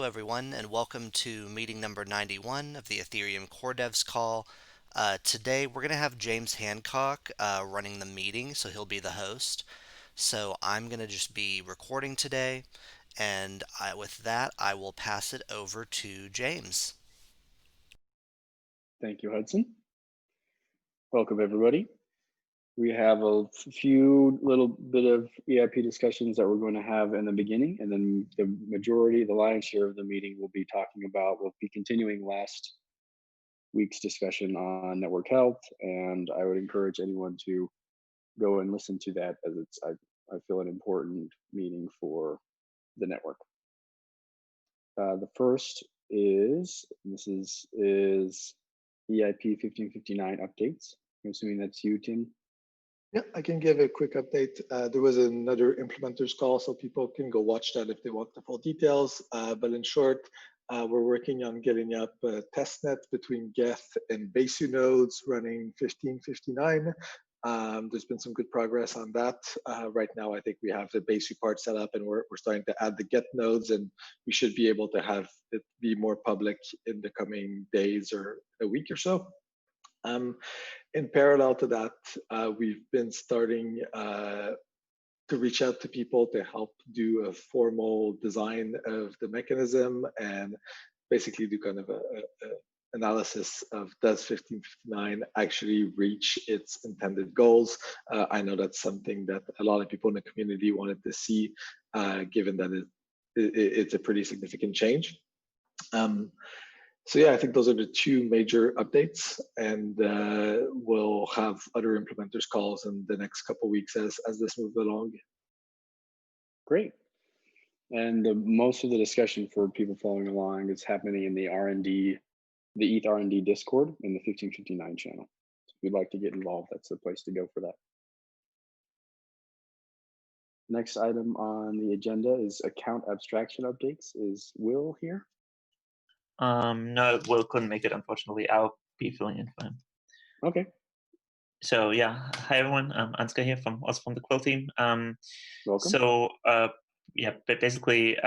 everyone, and welcome to meeting number 91 of the Ethereum Core Devs call. Today, we're going to have James Hancock running the meeting, so he'll be the host. So I'm going to just be recording today, and with that, I will pass it over to James. Thank you, Hudson. Welcome, everybody. We have a few little bit of EIP discussions that we're going to have in the beginning, and then the majority, the lion's share of the meeting we'll be continuing last week's discussion on network health, and I would encourage anyone to go and listen to that as I feel an important meeting for the network. The first is EIP 1559 updates. I'm assuming that's you, Tim. Yeah, I can give a quick update. There was another implementers call, so people can go watch that if they want the full details. But in short, we're working on getting up a testnet between Geth and Besu nodes running 1559. There's been some good progress on that. Right now, I think we have the Besu part set up, and we're starting to add the Geth nodes, and we should be able to have it be more public in the coming days or a week or so. In parallel to that, we've been starting to reach out to people to help do a formal design of the mechanism and basically do kind of a analysis of does 1559 actually reach its intended goals. I know that's something that a lot of people in the community wanted to see, given that it's a pretty significant change. So yeah, I think those are the two major updates, and we'll have other implementers calls in the next couple of weeks as this moves along. Great. And most of the discussion for people following along is happening in the ETH R&D Discord in the 1559 channel. So if you'd like to get involved, that's the place to go for that. Next item on the agenda is account abstraction updates. Is Will here? No, Will couldn't make it, unfortunately. I'll be filling in for him. Okay. So yeah, hi everyone. Ansgar here also from the Quill team. Welcome. So yeah, but basically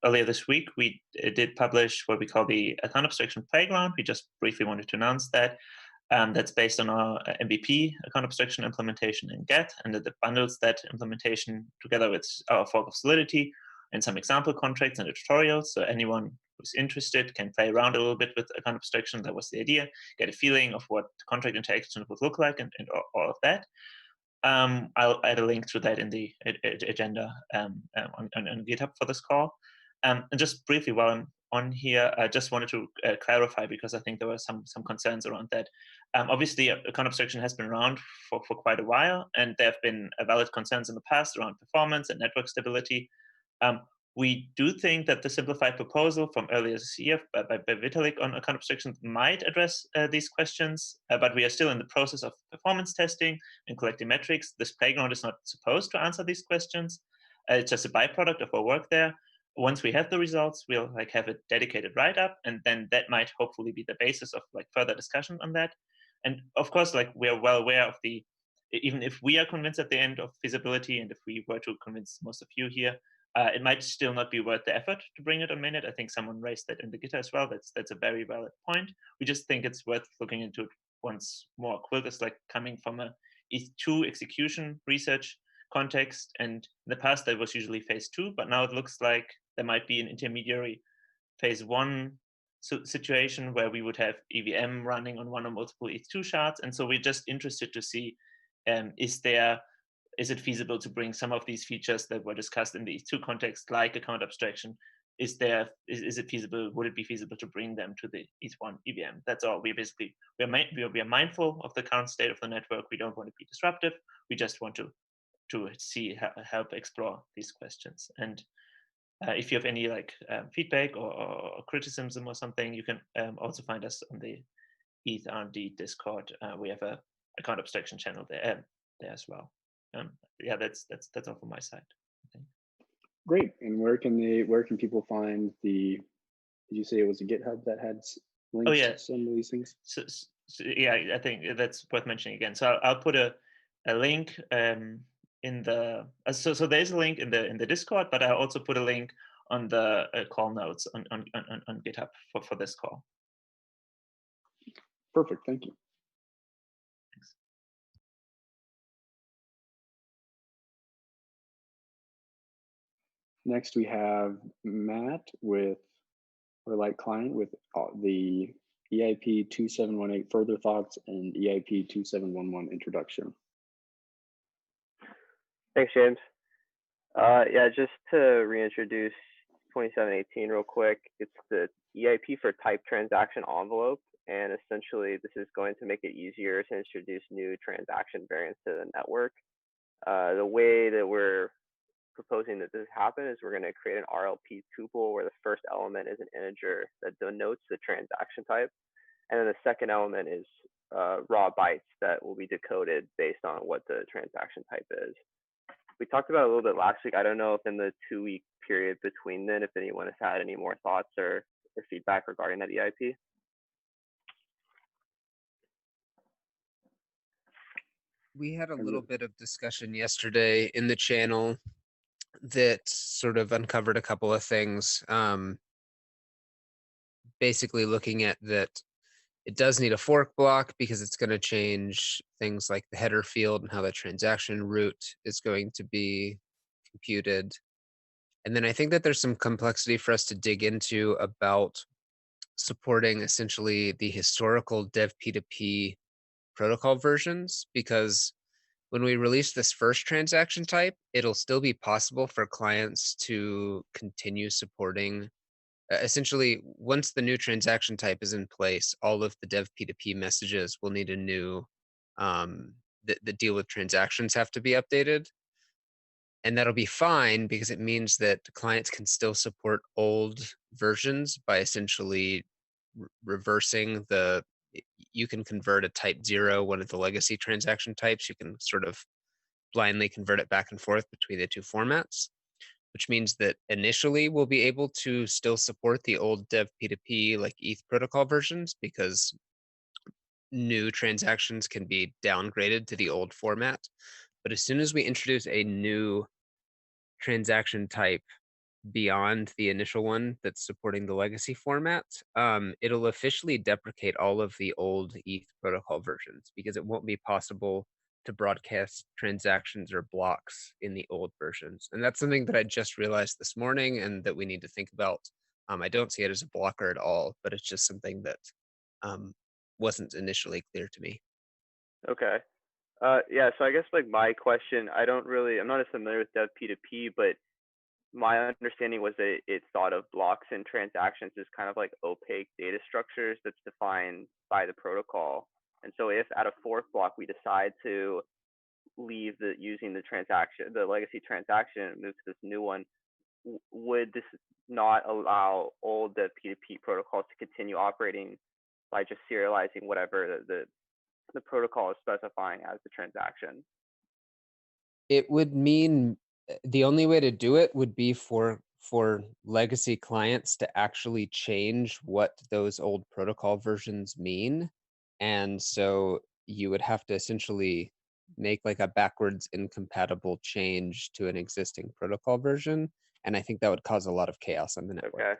earlier this week we did publish what we call the account abstraction playground. We just briefly wanted to announce that. That's based on our MVP account abstraction implementation in Geth, and it bundles that implementation together with our fork of Solidity and some example contracts and a tutorial. So anyone who's interested can play around a little bit with account abstraction. That was the idea. Get a feeling of what contract interaction would look like and all of that. I'll add a link to that in the agenda on GitHub for this call. And just briefly, while I'm on here, I just wanted to clarify, because I think there were some concerns around that. Obviously, account abstraction has been around for quite a while, and there have been valid concerns in the past around performance and network stability. We do think that the simplified proposal from earlier this year by Vitalik on account abstraction might address these questions, but we are still in the process of performance testing and collecting metrics. This playground is not supposed to answer these questions. It's just a byproduct of our work there. Once we have the results, we'll have a dedicated write-up, and then that might hopefully be the basis of further discussion on that. And of course, we are well aware of even if we are convinced at the end of feasibility, and if we were to convince most of you here, it might still not be worth the effort to bring it on mainnet. I think someone raised that in the GitHub as well. That's a very valid point. We just think it's worth looking into it once more. Quilt is coming from a ETH2 execution research context, and in the past that was usually phase 2, but now it looks like there might be an intermediary phase 1 situation where we would have EVM running on one or multiple ETH2 shards. And so we're just interested to see, is it feasible to bring some of these features that were discussed in the ETH2 context, like account abstraction? Is it feasible? Would it be feasible to bring them to the ETH1 EVM? That's all. We are mindful of the current state of the network. We don't want to be disruptive. We just want to help explore these questions. And if you have any feedback or criticism or something, you can also find us on the ETH R&D Discord. We have a account abstraction channel there as well. Yeah, that's all from my side, I think. Great. And where can people find did you say it was a GitHub that had links to some of these things? So yeah, I think that's worth mentioning again. So I'll put a link in the so there's a link in the Discord, but I also put a link on the call notes on GitHub for this call. Perfect. Thank you. Thanks. Next, we have Matt with Light Client with the EIP 2718 further thoughts and EIP 2711 introduction. Thanks, James. Yeah, just to reintroduce 2718 real quick, it's the EIP for type transaction envelope, and essentially this is going to make it easier to introduce new transaction variants to the network. The way that we're proposing that this happen is we're going to create an RLP tuple where the first element is an integer that denotes the transaction type, and then the second element is raw bytes that will be decoded based on what the transaction type is. We talked about it a little bit last week. I don't know if in the 2-week period between then, if anyone has had any more thoughts or feedback regarding that EIP. We had a little bit of discussion yesterday in the channel that sort of uncovered a couple of things. Basically looking at that it does need a fork block because it's going to change things like the header field and how the transaction route is going to be computed. And then I think that there's some complexity for us to dig into about supporting essentially the historical dev P2P protocol versions, because when we release this first transaction type, it'll still be possible for clients to continue supporting. Essentially, once the new transaction type is in place, all of the dev P2P messages will need a new, the deal with transactions have to be updated. And that'll be fine because it means that clients can still support old versions by essentially reversing you can convert a type 0, one of the legacy transaction types. You can sort of blindly convert it back and forth between the two formats, which means that initially we'll be able to still support the old dev P2P like ETH protocol versions because new transactions can be downgraded to the old format. But as soon as we introduce a new transaction type beyond the initial one that's supporting the legacy format, it'll officially deprecate all of the old ETH protocol versions because it won't be possible to broadcast transactions or blocks in the old versions. And that's something that I just realized this morning and that we need to think about. I don't see it as a blocker at all, but it's just something that wasn't initially clear to me. Okay. Yeah, so I guess like my question, I'm not as familiar with dev P2P, but my understanding was that it thought of blocks and transactions as kind of like opaque data structures that's defined by the protocol. And so if at a fork block we decide to leave using the legacy transaction and move to this new one, would this not allow old dev P2P protocols to continue operating by just serializing whatever the protocol is specifying as the transaction? It would mean the only way to do it would be for legacy clients to actually change what those old protocol versions mean. And so you would have to essentially make like a backwards incompatible change to an existing protocol version. And I think that would cause a lot of chaos on the network. Okay.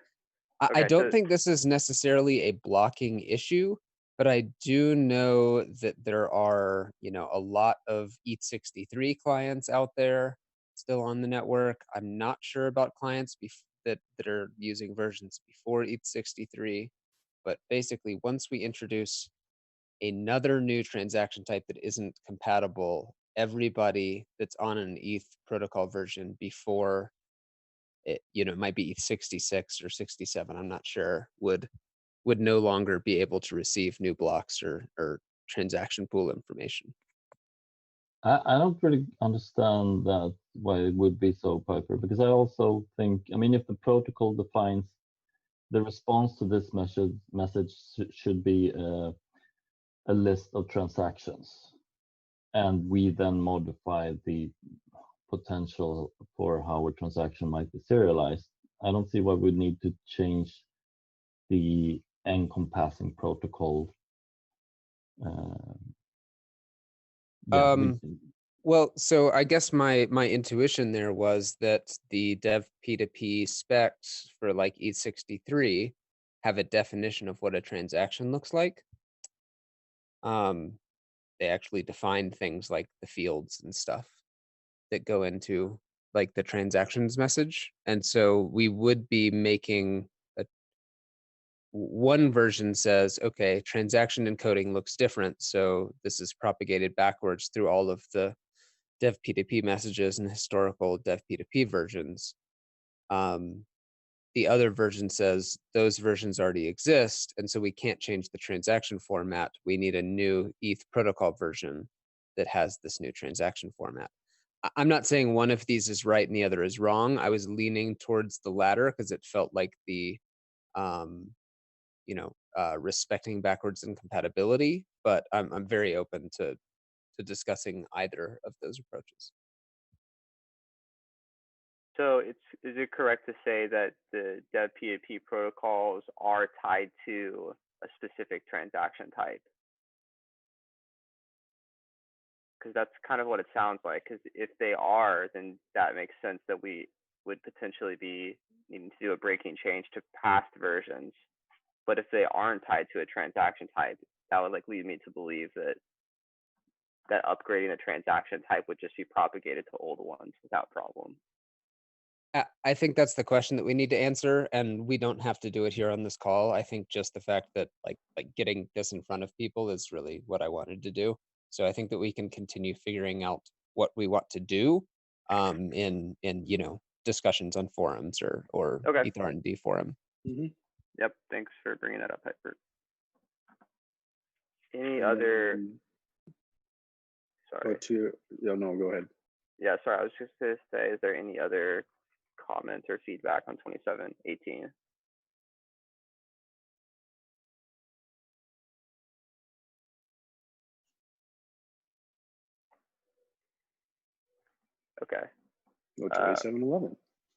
I don't think this is necessarily a blocking issue, but I do know that there are, a lot of ETH63 clients out there still on the network. I'm not sure about clients that are using versions before ETH63, but basically once we introduce another new transaction type that isn't compatible, everybody that's on an ETH protocol version before it might be 66 or 67, I'm not sure, would no longer be able to receive new blocks or transaction pool information. I don't really understand that why it would be so popular, because I also think, if the protocol defines the response to this message should be a list of transactions, and we then modify the potential for how a transaction might be serialized. I don't see why we need to change the encompassing protocol. Well, so I guess my intuition there was that the dev P2P specs for like E63 have a definition of what a transaction looks like. They actually define things like the fields and stuff that go into like the transactions message. And so we would be making one version says, okay, transaction encoding looks different. So this is propagated backwards through all of the dev P2P messages and historical dev P2P versions. The other version says those versions already exist, and so we can't change the transaction format. We need a new ETH protocol version that has this new transaction format. I'm not saying one of these is right and the other is wrong. I was leaning towards the latter because it felt like the respecting backwards incompatibility, but I'm very open to discussing either of those approaches. So is it correct to say that the dev P2P protocols are tied to a specific transaction type? Because that's kind of what it sounds like. Because if they are, then that makes sense that we would potentially be needing to do a breaking change to past versions. But if they aren't tied to a transaction type, that would like lead me to believe that upgrading a transaction type would just be propagated to old ones without problem. I think that's the question that we need to answer, and we don't have to do it here on this call. I think just the fact that like getting this in front of people is really what I wanted to do. So I think that we can continue figuring out what we want to do in discussions on forums or Okay. ETH R&D forum. Mm-hmm. Yep. Thanks for bringing that up, Piper. Any other? Sorry. Go ahead. Yeah, sorry. I was just going to say, is there any other comments or feedback on 2718? Okay. 2711.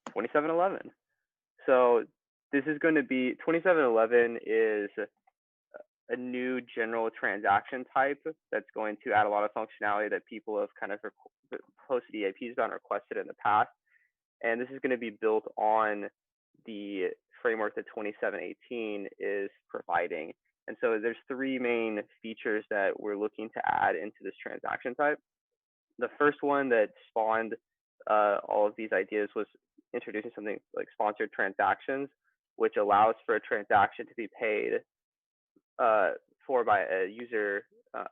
2711. So this is going to be 2711 is a new general transaction type that's going to add a lot of functionality that people have kind of posted EIPs on, requested in the past. And this is going to be built on the framework that 2718 is providing. And so there's three main features that we're looking to add into this transaction type. The first one that spawned all of these ideas was introducing something like sponsored transactions, which allows for a transaction to be paid for by a user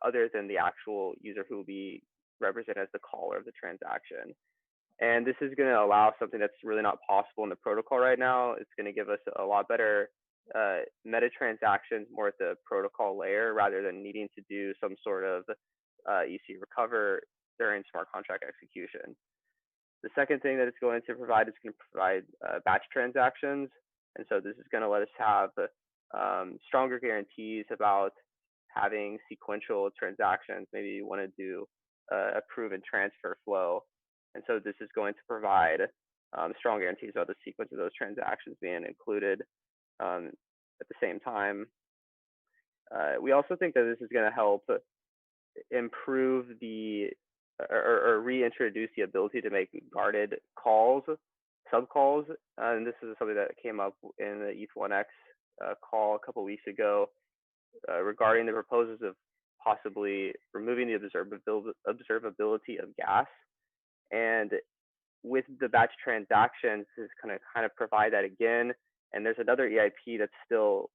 other than the actual user who will be represented as the caller of the transaction. And this is going to allow something that's really not possible in the protocol right now. It's going to give us a lot better meta transactions more at the protocol layer rather than needing to do some sort of EC recover during smart contract execution. The second thing that it's going to provide is going to provide batch transactions. And so this is going to let us have stronger guarantees about having sequential transactions. Maybe you want to do a prove and transfer flow. And so this is going to provide strong guarantees about the sequence of those transactions being included at the same time. We also think that this is going to help improve the or reintroduce the ability to make guarded calls, subcalls. And this is something that came up in the ETH1X call a couple of weeks ago regarding the proposals of possibly removing the observability of gas. And with the batch transactions, this is going to kind of provide that again. And there's another EIP that's still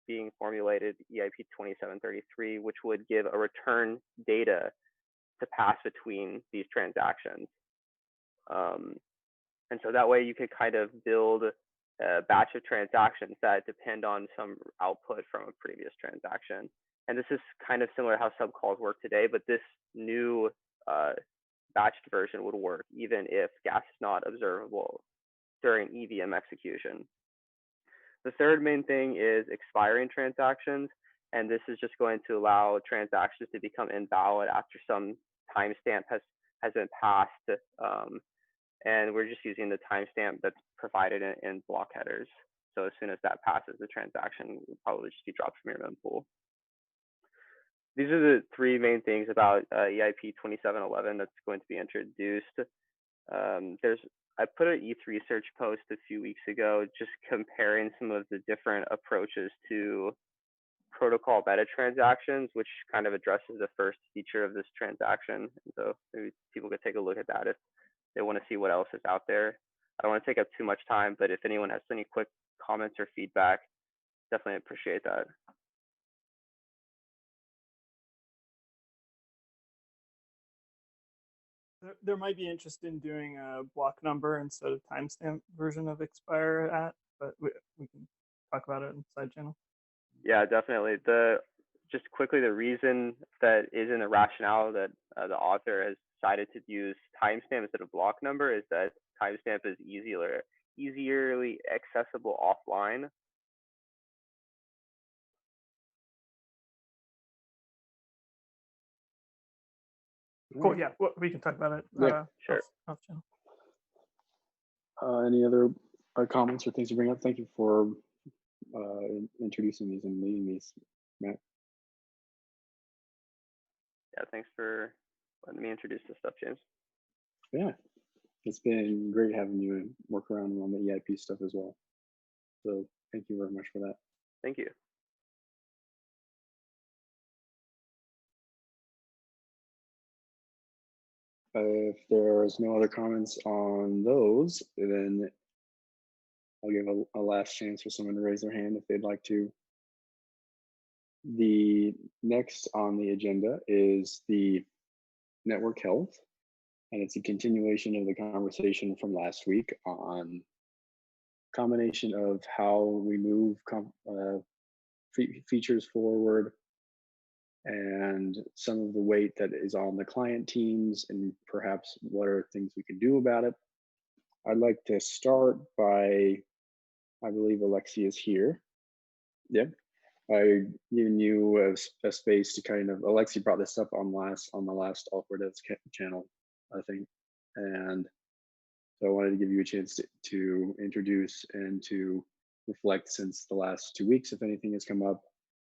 being formulated, EIP 2733, which would give a return data to pass between these transactions. And so that way you could kind of build a batch of transactions that depend on some output from a previous transaction. And this is kind of similar to how subcalls work today, but this new batched version would work even if gas is not observable during EVM execution. The third main thing is expiring transactions. And this is just going to allow transactions to become invalid after some timestamp has been passed. And we're just using the timestamp that's provided in block headers. So as soon as that passes, the transaction will probably just be dropped from your mempool. these are the three main things about EIP 2711 that's going to be introduced. I put an ETH research post a few weeks ago just comparing some of the different approaches to protocol meta transactions, which kind of addresses the first feature of this transaction. And so maybe people could take a look at that if they want to see what else is out there. I don't want to take up too much time, but if anyone has any quick comments or feedback, definitely appreciate that. There might be interest in doing a block number instead of timestamp version of expire at, but we can talk about it in the side channel. Yeah, definitely. Just quickly, the reason that is in the rationale that the author has decided to use timestamp instead of block number is that timestamp is easierly accessible offline. Cool. Yeah, well, we can talk about it. Yeah, sure. Off channel. Any other comments or things to bring up? Thank you for introducing these and leading these, Matt. Yeah, thanks for letting me introduce this stuff, James. Yeah, it's been great having you and work around on the EIP stuff as well. So thank you very much for that. Thank you. If there's no other comments on those, then I'll give a last chance for someone to raise their hand if they'd like to. The next on the agenda is the network health, and it's a continuation of the conversation from last week on combination of how we move features forward and some of the weight that is on the client teams and perhaps what are things we can do about it. I'd like to start by, I believe Alexi is here. Yep. I giving you a space to kind of, Alexi brought this up on the last Awkward Devs channel, I think. And so I wanted to give you a chance to introduce and to reflect since the last 2 weeks, if anything has come up.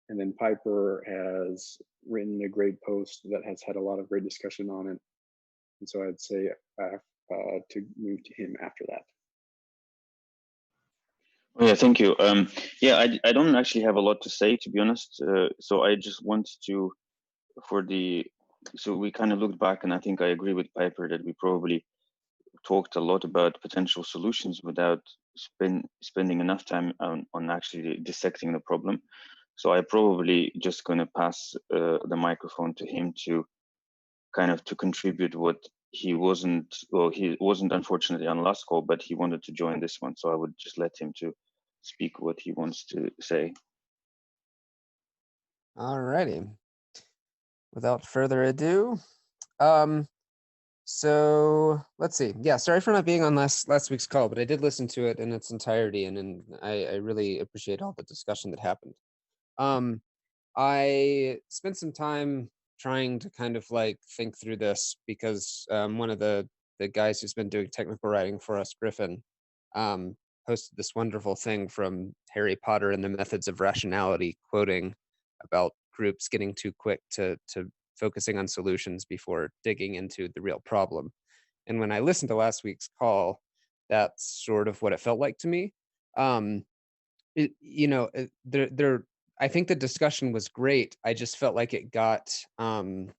And then Piper has written a great post that has had a lot of great discussion on it. And so I'd say to move to him after that. Oh, yeah, thank you. Yeah, I don't actually have a lot to say, to be honest. So I just want to, so we kind of looked back, and I think I agree with Piper that we probably talked a lot about potential solutions without spending enough time on actually dissecting the problem. So I probably just going to pass the microphone to him to kind of to contribute what he wasn't unfortunately on last call, but he wanted to join this one. So I would just let him to speak what he wants to say. All righty. Without further ado, so let's see. Yeah, sorry for not being on last week's call, but I did listen to it in its entirety, and I really appreciate all the discussion that happened. I spent some time trying to kind of like think through this because one of the guys who's been doing technical writing for us, Griffin, posted this wonderful thing from Harry Potter and the Methods of Rationality, quoting about groups getting too quick to focusing on solutions before digging into the real problem. And when I listened to last week's call, that's sort of what it felt like to me. I think the discussion was great. I just felt like it got some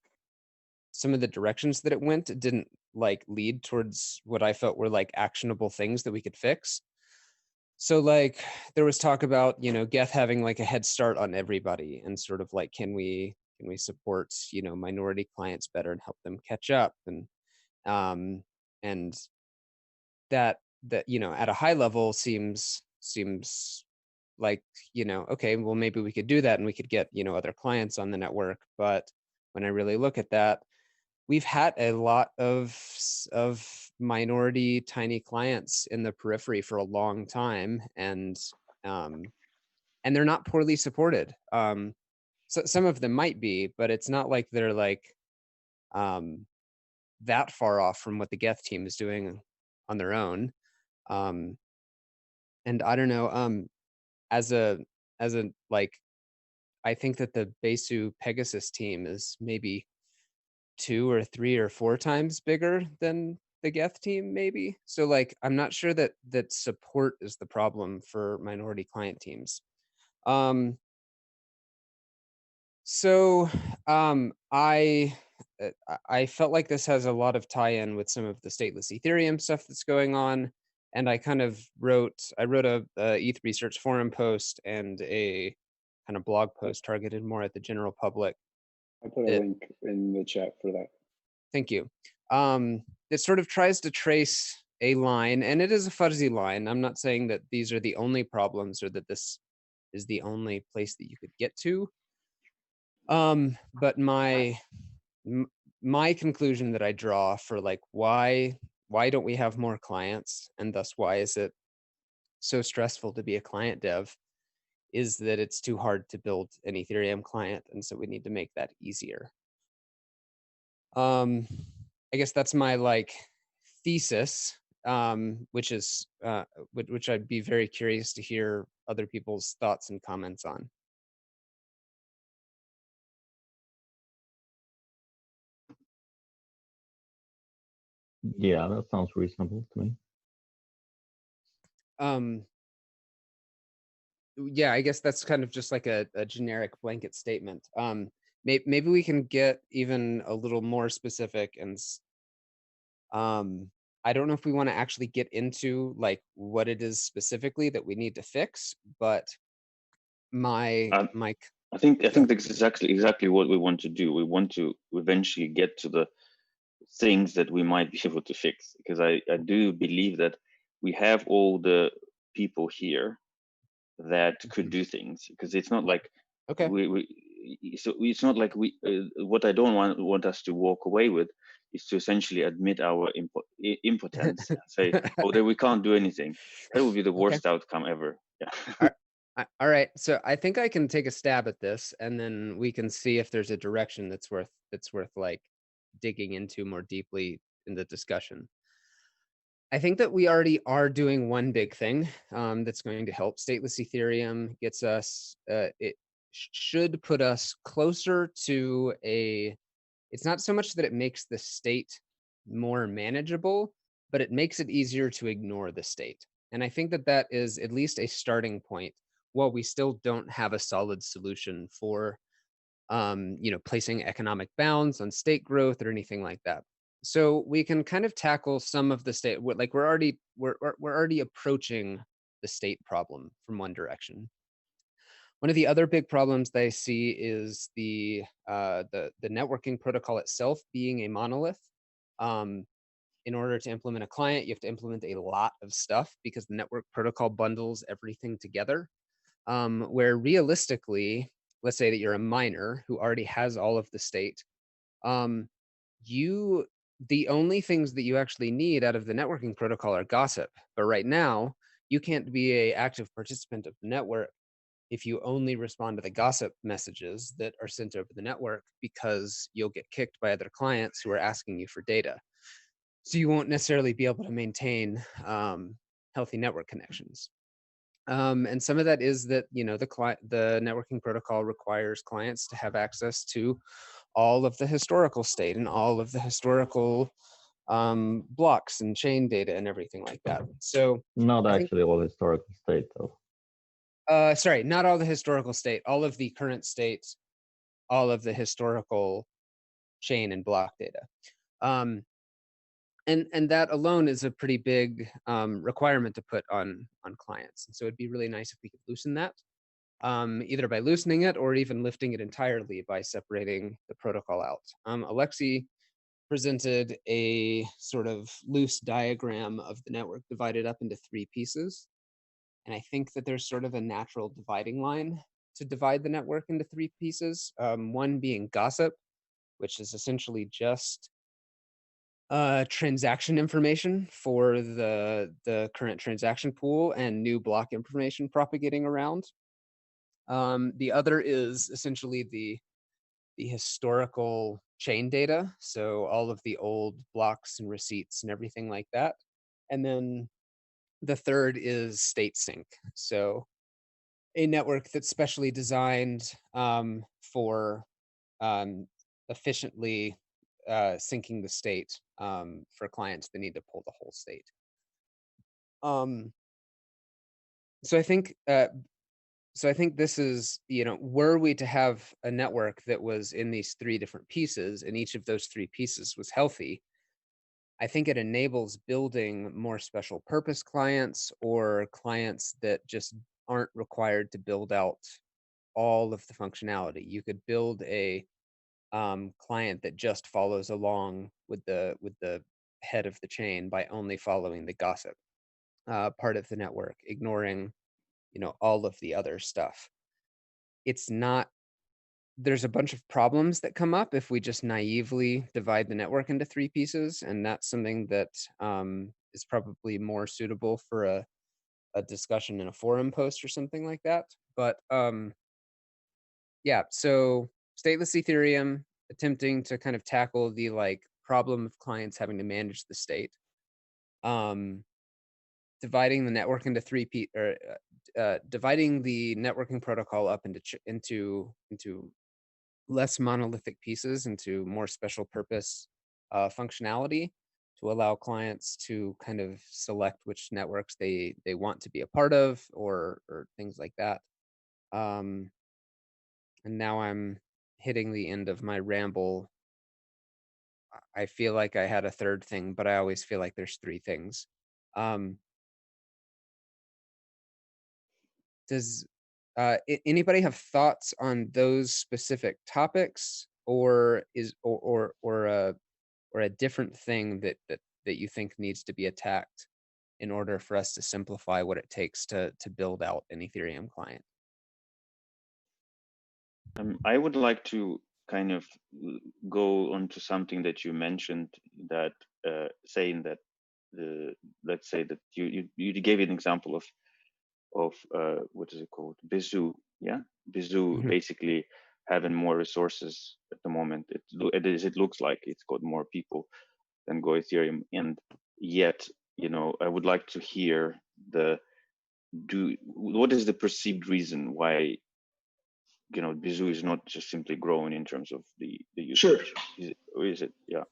of the directions that it went. It didn't like lead towards what I felt were like actionable things that we could fix. So like there was talk about, Geth having like a head start on everybody and sort of like, can we support, minority clients better and help them catch up? And that, at a high level seems like, okay, well, maybe we could do that and we could get, other clients on the network. But when I really look at that, we've had a lot of minority tiny clients in the periphery for a long time, and they're not poorly supported. So some of them might be, but it's not like they're like that far off from what the Geth team is doing on their own. And I don't know, as a like I think that the Besu Pegasus team is maybe 2 or 3 or 4 times bigger than the Geth team, maybe. So like, I'm not sure that support is the problem for minority client teams. So I felt like this has a lot of tie-in with some of the stateless Ethereum stuff that's going on, and I kind of wrote a ETH Research Forum post and a kind of blog post targeted more at the general public. I put a link in the chat for that. Thank you. It sort of tries to trace a line, and it is a fuzzy line. I'm not saying that these are the only problems or that this is the only place that you could get to. But my conclusion that I draw for like why don't we have more clients, and thus why is it so stressful to be a client dev, is that it's too hard to build an Ethereum client, and so we need to make that easier. I guess that's my like thesis, which is which I'd be very curious to hear other people's thoughts and comments on. Yeah, that sounds reasonable to me. Yeah, I guess that's kind of just like a generic blanket statement. Maybe we can get even a little more specific, and I don't know if we want to actually get into like what it is specifically that we need to fix, but my I think that's exactly what we want to do. We want to eventually get to the things that we might be able to fix, because I do believe that we have all the people here that could do things, because it's not like so it's not like what I don't want us to walk away with is to essentially admit our impotence and say, oh, that we can't do anything. That would be the worst outcome ever. Yeah. All right, so I think I can take a stab at this, and then we can see if there's a direction that's worth like digging into more deeply in the discussion. I think that we already are doing one big thing that's going to help. Stateless Ethereum gets us, it should put us closer to it's not so much that it makes the state more manageable, but it makes it easier to ignore the state. And I think that that is at least a starting point, while we still don't have a solid solution for placing economic bounds on state growth or anything like that. So we can kind of tackle some of the state, like we're already approaching the state problem from one direction. One of the other big problems that I see is the networking protocol itself being a monolith. In order to implement a client, you have to implement a lot of stuff because the network protocol bundles everything together. Where realistically, let's say that you're a miner who already has all of the state, the only things that you actually need out of the networking protocol are gossip. But right now, you can't be an active participant of the network if you only respond to the gossip messages that are sent over the network, because you'll get kicked by other clients who are asking you for data. So you won't necessarily be able to maintain healthy network connections. And some of that is that the networking protocol requires clients to have access to all of the historical state and all of the historical blocks and chain data and everything like that. So not actually all historical state though. Sorry, not all the historical state, all of the current states, all of the historical chain and block data. And that alone is a pretty big requirement to put on clients. And so it'd be really nice if we could loosen that, either by loosening it or even lifting it entirely by separating the protocol out. Alexei presented a sort of loose diagram of the network divided up into 3 pieces. And I think that there's sort of a natural dividing line to divide the network into 3 pieces. One being gossip, which is essentially just transaction information for the current transaction pool and new block information propagating around. The other is essentially the historical chain data, so all of the old blocks and receipts and everything like that. And then the third is state sync. So a network that's specially designed for efficiently syncing the state for clients that need to pull the whole state. So I think this is, were we to have a network that was in these three different pieces, and each of those three pieces was healthy, I think it enables building more special purpose clients, or clients that just aren't required to build out all of the functionality. You could build a client that just follows along with the head of the chain by only following the gossip part of the network, ignoring all of the other stuff. It's not, there's a bunch of problems that come up if we just naively divide the network into three pieces, and that's something that is probably more suitable for a discussion in a forum post or something like that. But yeah, so stateless Ethereum attempting to kind of tackle the problem of clients having to manage the state, dividing the network into dividing the networking protocol up into less monolithic pieces, into more special purpose functionality, to allow clients to kind of select which networks they want to be a part of, or things like that. And now I'm hitting the end of my ramble. I feel like I had a third thing, but I always feel like there's three things. Does anybody have thoughts on those specific topics, or a different thing that you think needs to be attacked in order for us to simplify what it takes to build out an Ethereum client? I would like to kind of go on to something that you mentioned, that saying that let's say that you gave an example of what is it called, Bizu, yeah, Bizu basically having more resources at the moment. It looks like it's got more people than Go Ethereum, and yet I would like to hear what is the perceived reason why Bizu is not just simply growing in terms of the usage. Sure. Is it? Yeah.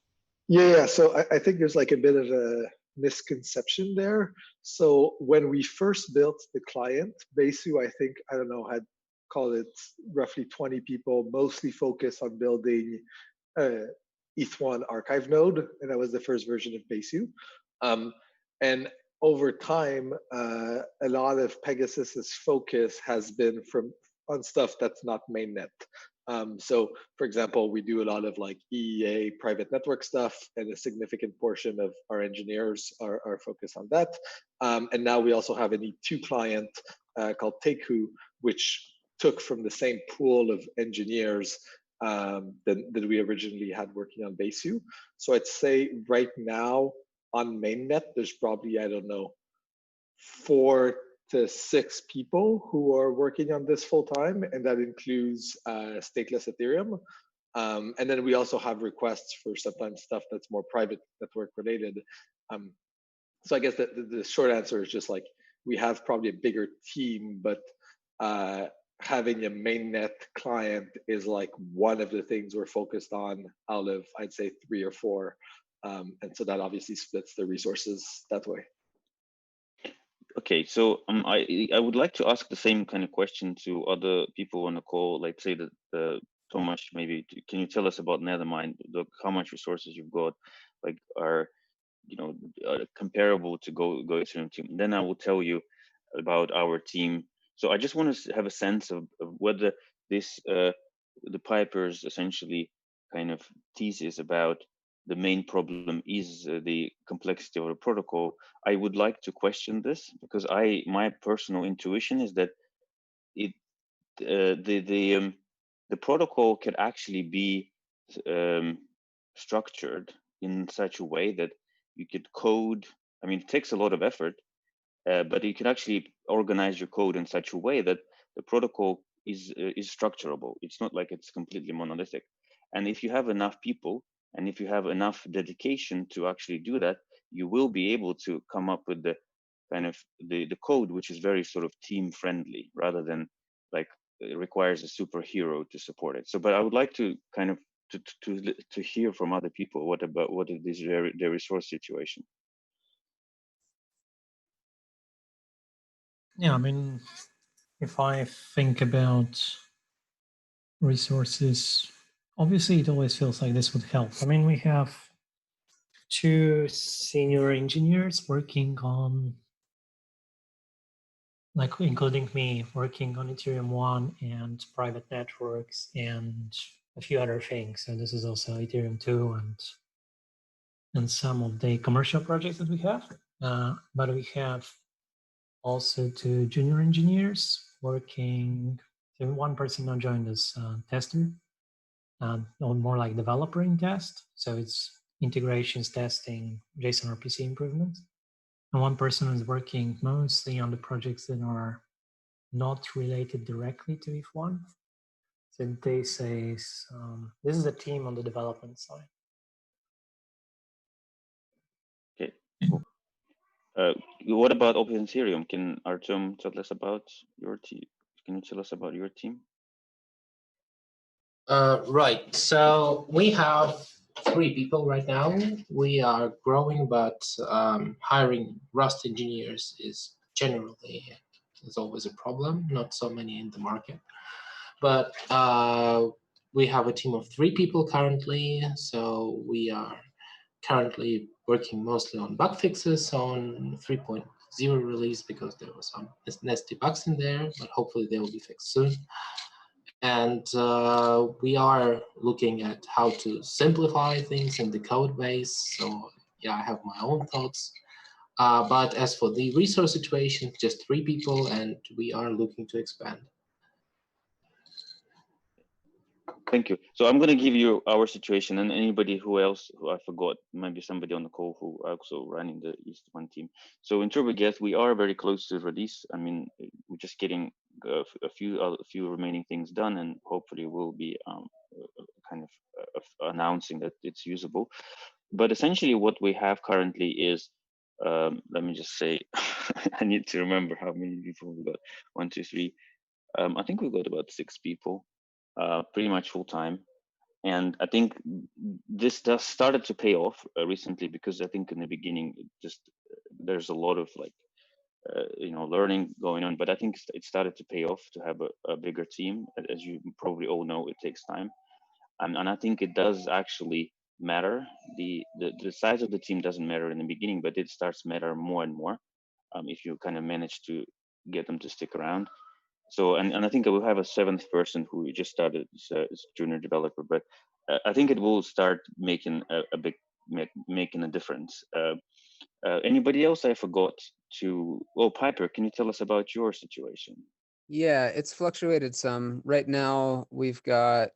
Yeah. So I think there's like a bit of a misconception there. So when we first built the client, Besu, I think, I don't know, had called it roughly 20 people, mostly focused on building ETH1 archive node, and that was the first version of Besu. And over time, a lot of Pegasus's focus has been on stuff that's not mainnet. So, for example, we do a lot of like EEA private network stuff, and a significant portion of our engineers are focused on that. And now we also have an E2 client called Teku, which took from the same pool of engineers that we originally had working on Besu. So I'd say right now on mainnet, there's probably, I don't know, 4 to 6 people who are working on this full time, and that includes stateless Ethereum. And then we also have requests for sometimes stuff that's more private network related. So I guess the short answer is just like, we have probably a bigger team, but having a mainnet client is like one of the things we're focused on out of, I'd say, 3 or 4. And so that obviously splits the resources that way. Okay, so I would like to ask the same kind of question to other people on the call. Like, say that Tomas, maybe can you tell us about Nethermind? How much resources you've got, like, are comparable to Go Ethereum team? Then I will tell you about our team. So I just want to have a sense of whether this the Piper's essentially kind of thesis about the main problem is the complexity of the protocol. I would like to question this, because my personal intuition is that the protocol can actually be structured in such a way that you could code. I mean, it takes a lot of effort, but you can actually organize your code in such a way that the protocol is structurable. It's not like it's completely monolithic. And if you have enough people, and if you have enough dedication to actually do that, you will be able to come up with the kind of the code which is very sort of team friendly, rather than like it requires a superhero to support it. So, but I would like to kind of to hear from other people what is their resource situation. Yeah, I mean, if I think about resources, obviously it always feels like this would help. I mean, we have 2 senior engineers working on, like, including me, working on Ethereum 1 and private networks and a few other things. So this is also Ethereum 2 and some of the commercial projects that we have. But we have also 2 junior engineers working. So one person now joined as tester, or more like developer in test. So it's integrations testing, JSON RPC improvements. And one person is working mostly on the projects that are not related directly to ETH1. So this is a team on the development side. Okay, cool. What about Open Ethereum? Can Artem tell us about your team? Can you tell us about your team? Right. So we have 3 people right now. We are growing, but hiring Rust engineers is always a problem. Not so many in the market. But we have a team of 3 people currently. So we are currently working mostly on bug fixes on 3.0 release because there were some nasty bugs in there, but hopefully they will be fixed soon. And we are looking at how to simplify things in the code base. So yeah, I have my own thoughts. But as for the resource situation, just 3 people, and we are looking to expand. Thank you. So I'm going to give you our situation, and anybody who else who I forgot, maybe somebody on the call who are also running the ETH1 team. So in TurboGeth, we are very close to release. I mean, we're just getting a few remaining things done, and hopefully we'll be kind of announcing that it's usable. But essentially, what we have currently is, let me just say, I need to remember how many people we got. 1, 2, 3. I think we got about 6 people. Pretty much full time, and I think this started to pay off recently, because I think in the beginning there's a lot of like learning going on, but I think it started to pay off to have a bigger team. As you probably all know, it takes time, and I think it does actually matter. The size of the team doesn't matter in the beginning, but it starts to matter more and more if you kind of manage to get them to stick around. So, and I think I will have a 7th person who just started as a junior developer, but I think it will start making making a difference. Anybody else I forgot to? Oh, Piper, can you tell us about your situation? Yeah, it's fluctuated some. Right now, we've got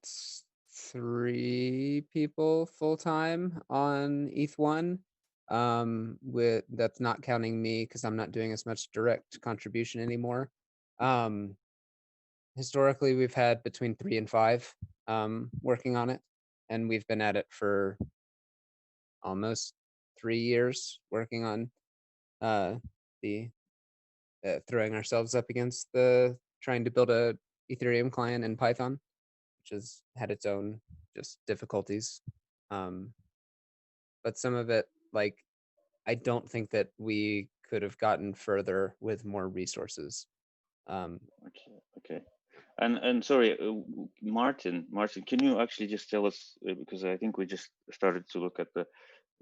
3 people full time on ETH1. That's not counting me because I'm not doing as much direct contribution anymore. Historically, we've had between 3 and 5 working on it, and we've been at it for almost 3 years working on throwing ourselves up against trying to build a Ethereum client in Python, which has had its own just difficulties. But some of it, like, I don't think that we could have gotten further with more resources. Okay. And sorry, Martin, can you actually just tell us, because I think we just started to look at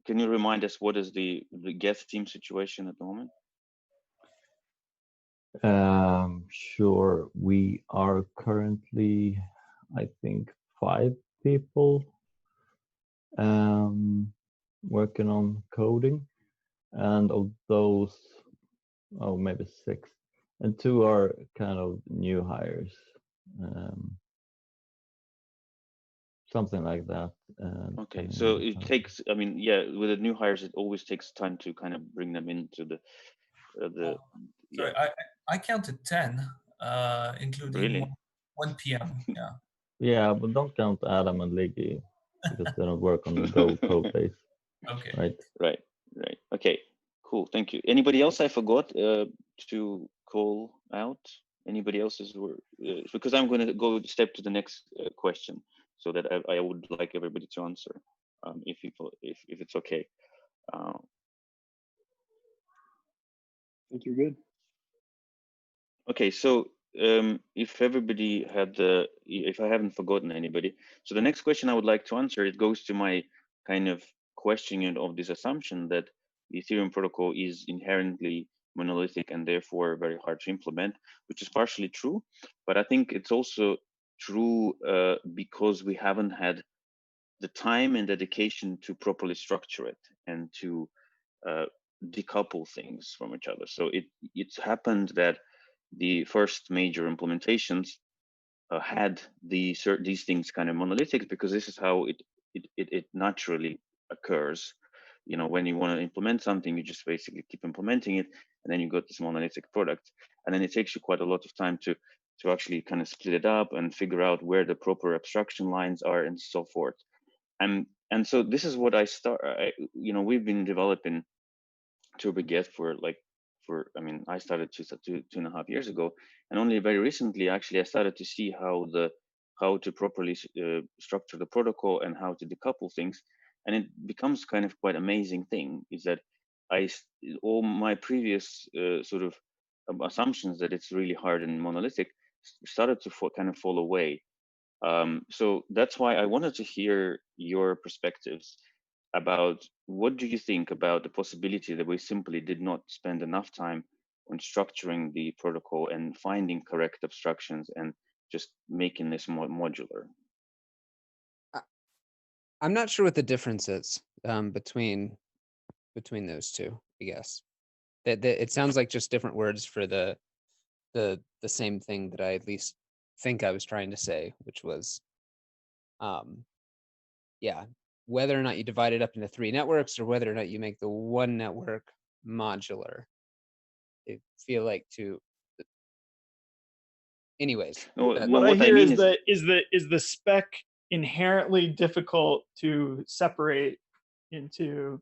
can you remind us what is the Geth team situation at the moment? Sure. We are currently, I think, 5 people working on coding, and of those, maybe 6, and 2 are kind of new hires, something like that. Okay, so it takes, I mean, yeah, with the new hires, it always takes time to kind of bring them into the Sorry, I counted 10, including really? 1 PM. Yeah. Yeah, but don't count Adam and Liggy because they don't work on the Go code base. Okay. Right. Okay, cool. Thank you. Anybody else I forgot to call out? Anybody else because I'm going to go step to the next question, so that I would like everybody to answer, if it's okay. I think you're good. Okay, so if everybody had if I haven't forgotten anybody, so the next question I would like to answer, it goes to my kind of questioning of this assumption that the Ethereum protocol is inherently monolithic and therefore very hard to implement, which is partially true, but I think it's also true because we haven't had the time and dedication to properly structure it and to decouple things from each other. So it's happened that the first major implementations had these things kind of monolithic, because this is how it naturally occurs. You know, when you want to implement something, you just basically keep implementing it, and then you got this monolithic product, and then it takes you quite a lot of time to actually kind of split it up and figure out where the proper abstraction lines are and so forth. And so this is what you know, we've been developing TurboGet I mean, I started 2.5 years ago, and only very recently, actually, I started to see how to properly structure the protocol and how to decouple things. And it becomes kind of quite amazing thing is that all my previous sort of assumptions that it's really hard and monolithic started to kind of fall away. So that's why I wanted to hear your perspectives about what do you think about the possibility that we simply did not spend enough time on structuring the protocol and finding correct abstractions and just making this more modular. I'm not sure what the difference is between those two, I guess. That it sounds like just different words for the same thing that I at least think I was trying to say, which was yeah, whether or not you divide it up into 3 networks or whether or not you make the one network modular. I feel like anyways. What I hear is that is the spec inherently difficult to separate into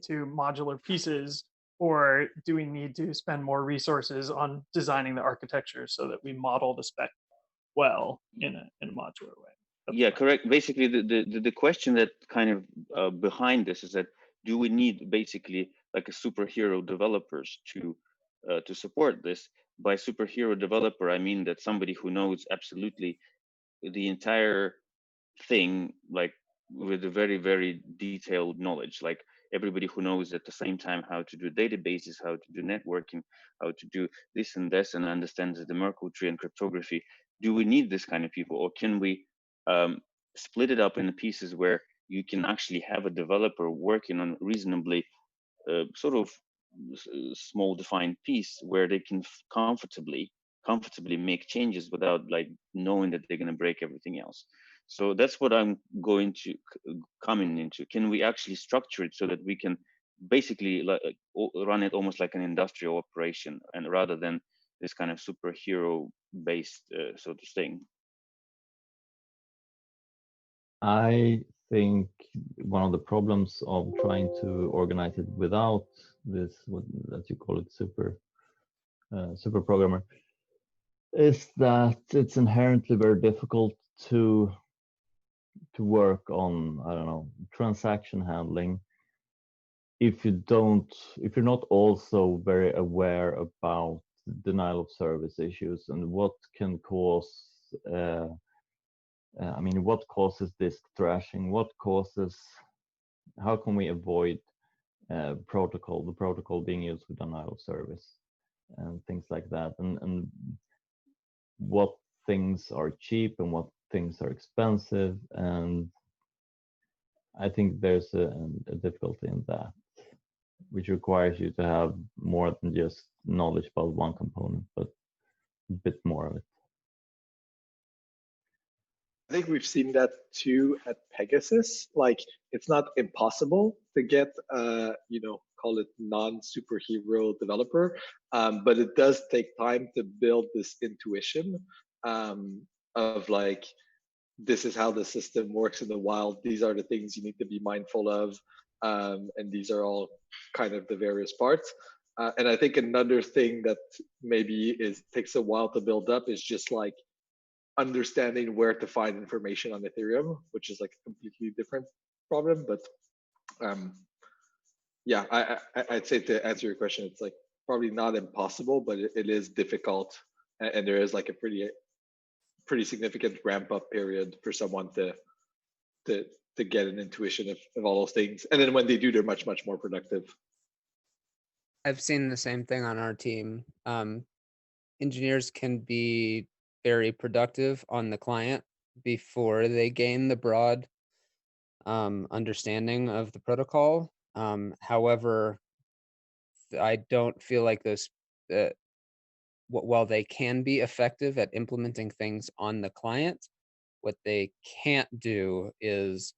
modular pieces, or do we need to spend more resources on designing the architecture so that we model the spec well in a modular way? Yeah, correct. Basically, the question that kind of behind this is that do we need basically like a superhero developers to support this? By superhero developer, I mean that somebody who knows absolutely the entire thing, like with a very, very detailed knowledge, like everybody who knows at the same time how to do databases, how to do networking, how to do this and this, and understands the Merkle tree and cryptography. Do we need this kind of people, or can we split it up into pieces where you can actually have a developer working on reasonably sort of small defined piece where they can comfortably make changes without like knowing that they're going to break everything else? So that's what I'm going to coming into. Can we actually structure it so that we can basically run it almost like an industrial operation, and rather than this kind of superhero based sort of thing? I think one of the problems of trying to organize it without this, what as you call it, super programmer, is that it's inherently very difficult to work on, I don't know, transaction handling if you're not also very aware about denial of service issues and what can cause I mean, what causes disk thrashing? How can we avoid the protocol being used with denial of service and things like that? And what things are cheap and what things are expensive? And I think there's a difficulty in that, which requires you to have more than just knowledge about one component, but a bit more of it. I think we've seen that too at Pegasus. Like, it's not impossible to get call it non-superhero developer, but it does take time to build this intuition of like, this is how the system works in the wild. These are the things you need to be mindful of, and these are all kind of the various parts. And I think another thing that maybe takes a while to build up is just like understanding where to find information on Ethereum, which is like a completely different problem. But yeah, I'd say to answer your question, it's like probably not impossible, but it is difficult, and there is like a pretty significant ramp up period for someone to get an intuition of all those things. And then when they do, they're much more productive. I've seen the same thing on our team. Engineers can be very productive on the client before they gain the broad understanding of the protocol. However, I don't feel like those, while they can be effective at implementing things on the client, what they can't do is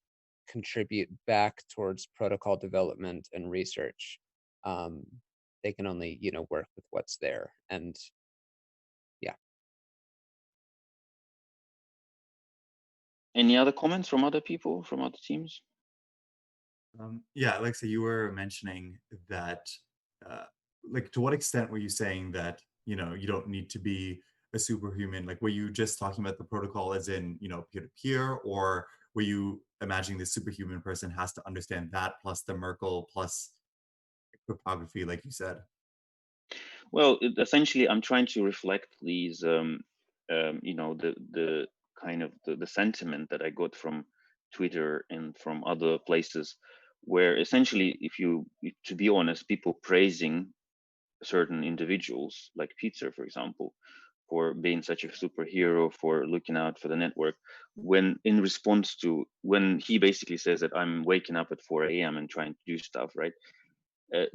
contribute back towards protocol development and research. They can only, work with what's there. And yeah. Any other comments from other people, from other teams? Yeah, Alexa, you were mentioning that, like, to what extent were you saying that, you don't need to be a superhuman? Like, were you just talking about the protocol as in, peer-to-peer, or were you imagining the superhuman person has to understand that plus the Merkle plus cryptography, like you said? Well, essentially, I'm trying to reflect these, the kind of the sentiment that I got from Twitter and from other places, where essentially, to be honest, people praising certain individuals, like Pizza, for example, for being such a superhero, for looking out for the network, when in response to when he basically says that I'm waking up at 4 a.m. and trying to do stuff, right?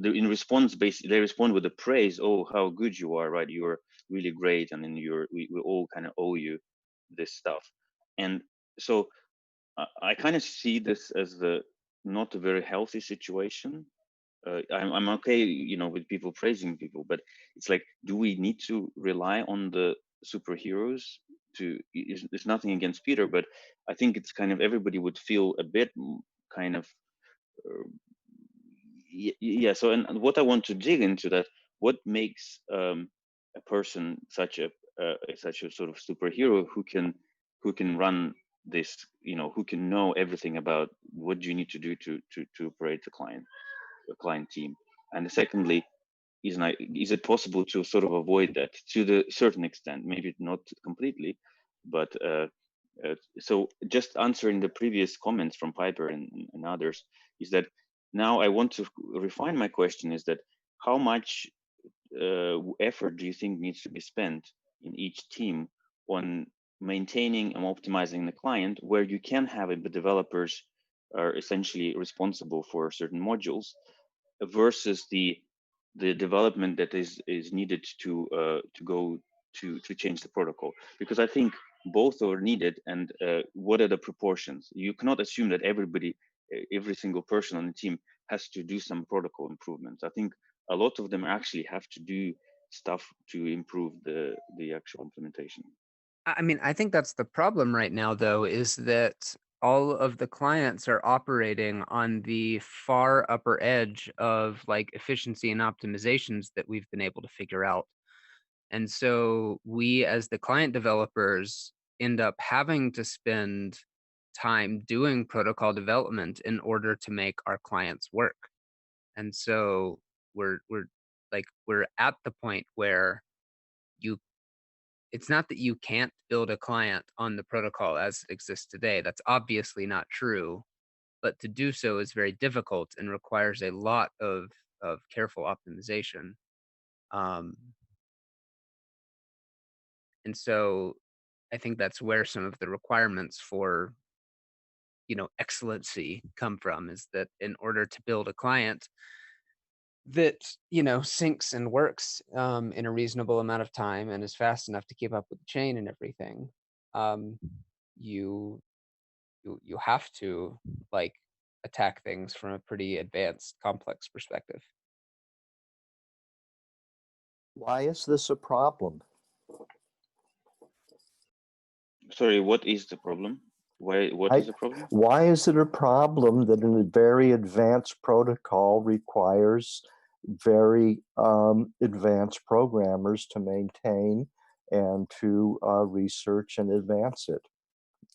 In response, basically, they respond with the praise. Oh, how good you are, right? You're really great, and then we all kind of owe you this stuff. And so I kind of see this as not a very healthy situation. I'm okay, with people praising people, but it's like, do we need to rely on the superheroes? It's nothing against Peter, but I think it's kind of everybody would feel a bit kind of yeah. So, and what I want to dig into that, what makes a person such a sort of superhero who can run this, who can know everything about what you need to do to operate a client team. And secondly, is it possible to sort of avoid that to the certain extent, maybe not completely, but so just answering the previous comments from Piper and others, is that now I want to refine my question, is that how much effort do you think needs to be spent in each team on maintaining and optimizing the client, where you can have the developers are essentially responsible for certain modules, versus the development that is needed to go to change the protocol? Because I think both are needed. And what are the proportions? You cannot assume that every single person on the team has to do some protocol improvements. I think a lot of them actually have to do stuff to improve the actual implementation. I mean, I think that's the problem right now, though, is that all of the clients are operating on the far upper edge of like efficiency and optimizations that we've been able to figure out. And so we, as the client developers, end up having to spend time doing protocol development in order to make our clients work. And so we're at the point where it's not that you can't build a client on the protocol as it exists today. That's obviously not true, but to do so is very difficult and requires a lot of careful optimization. And so I think that's where some of the requirements for, excellency come from, is that in order to build a client that, syncs and works in a reasonable amount of time and is fast enough to keep up with the chain and everything, you have to like attack things from a pretty advanced, complex perspective. Why is this a problem? Sorry, what is the problem? What is the problem? Why is it a problem that a very advanced protocol requires very advanced programmers to maintain and to research and advance it.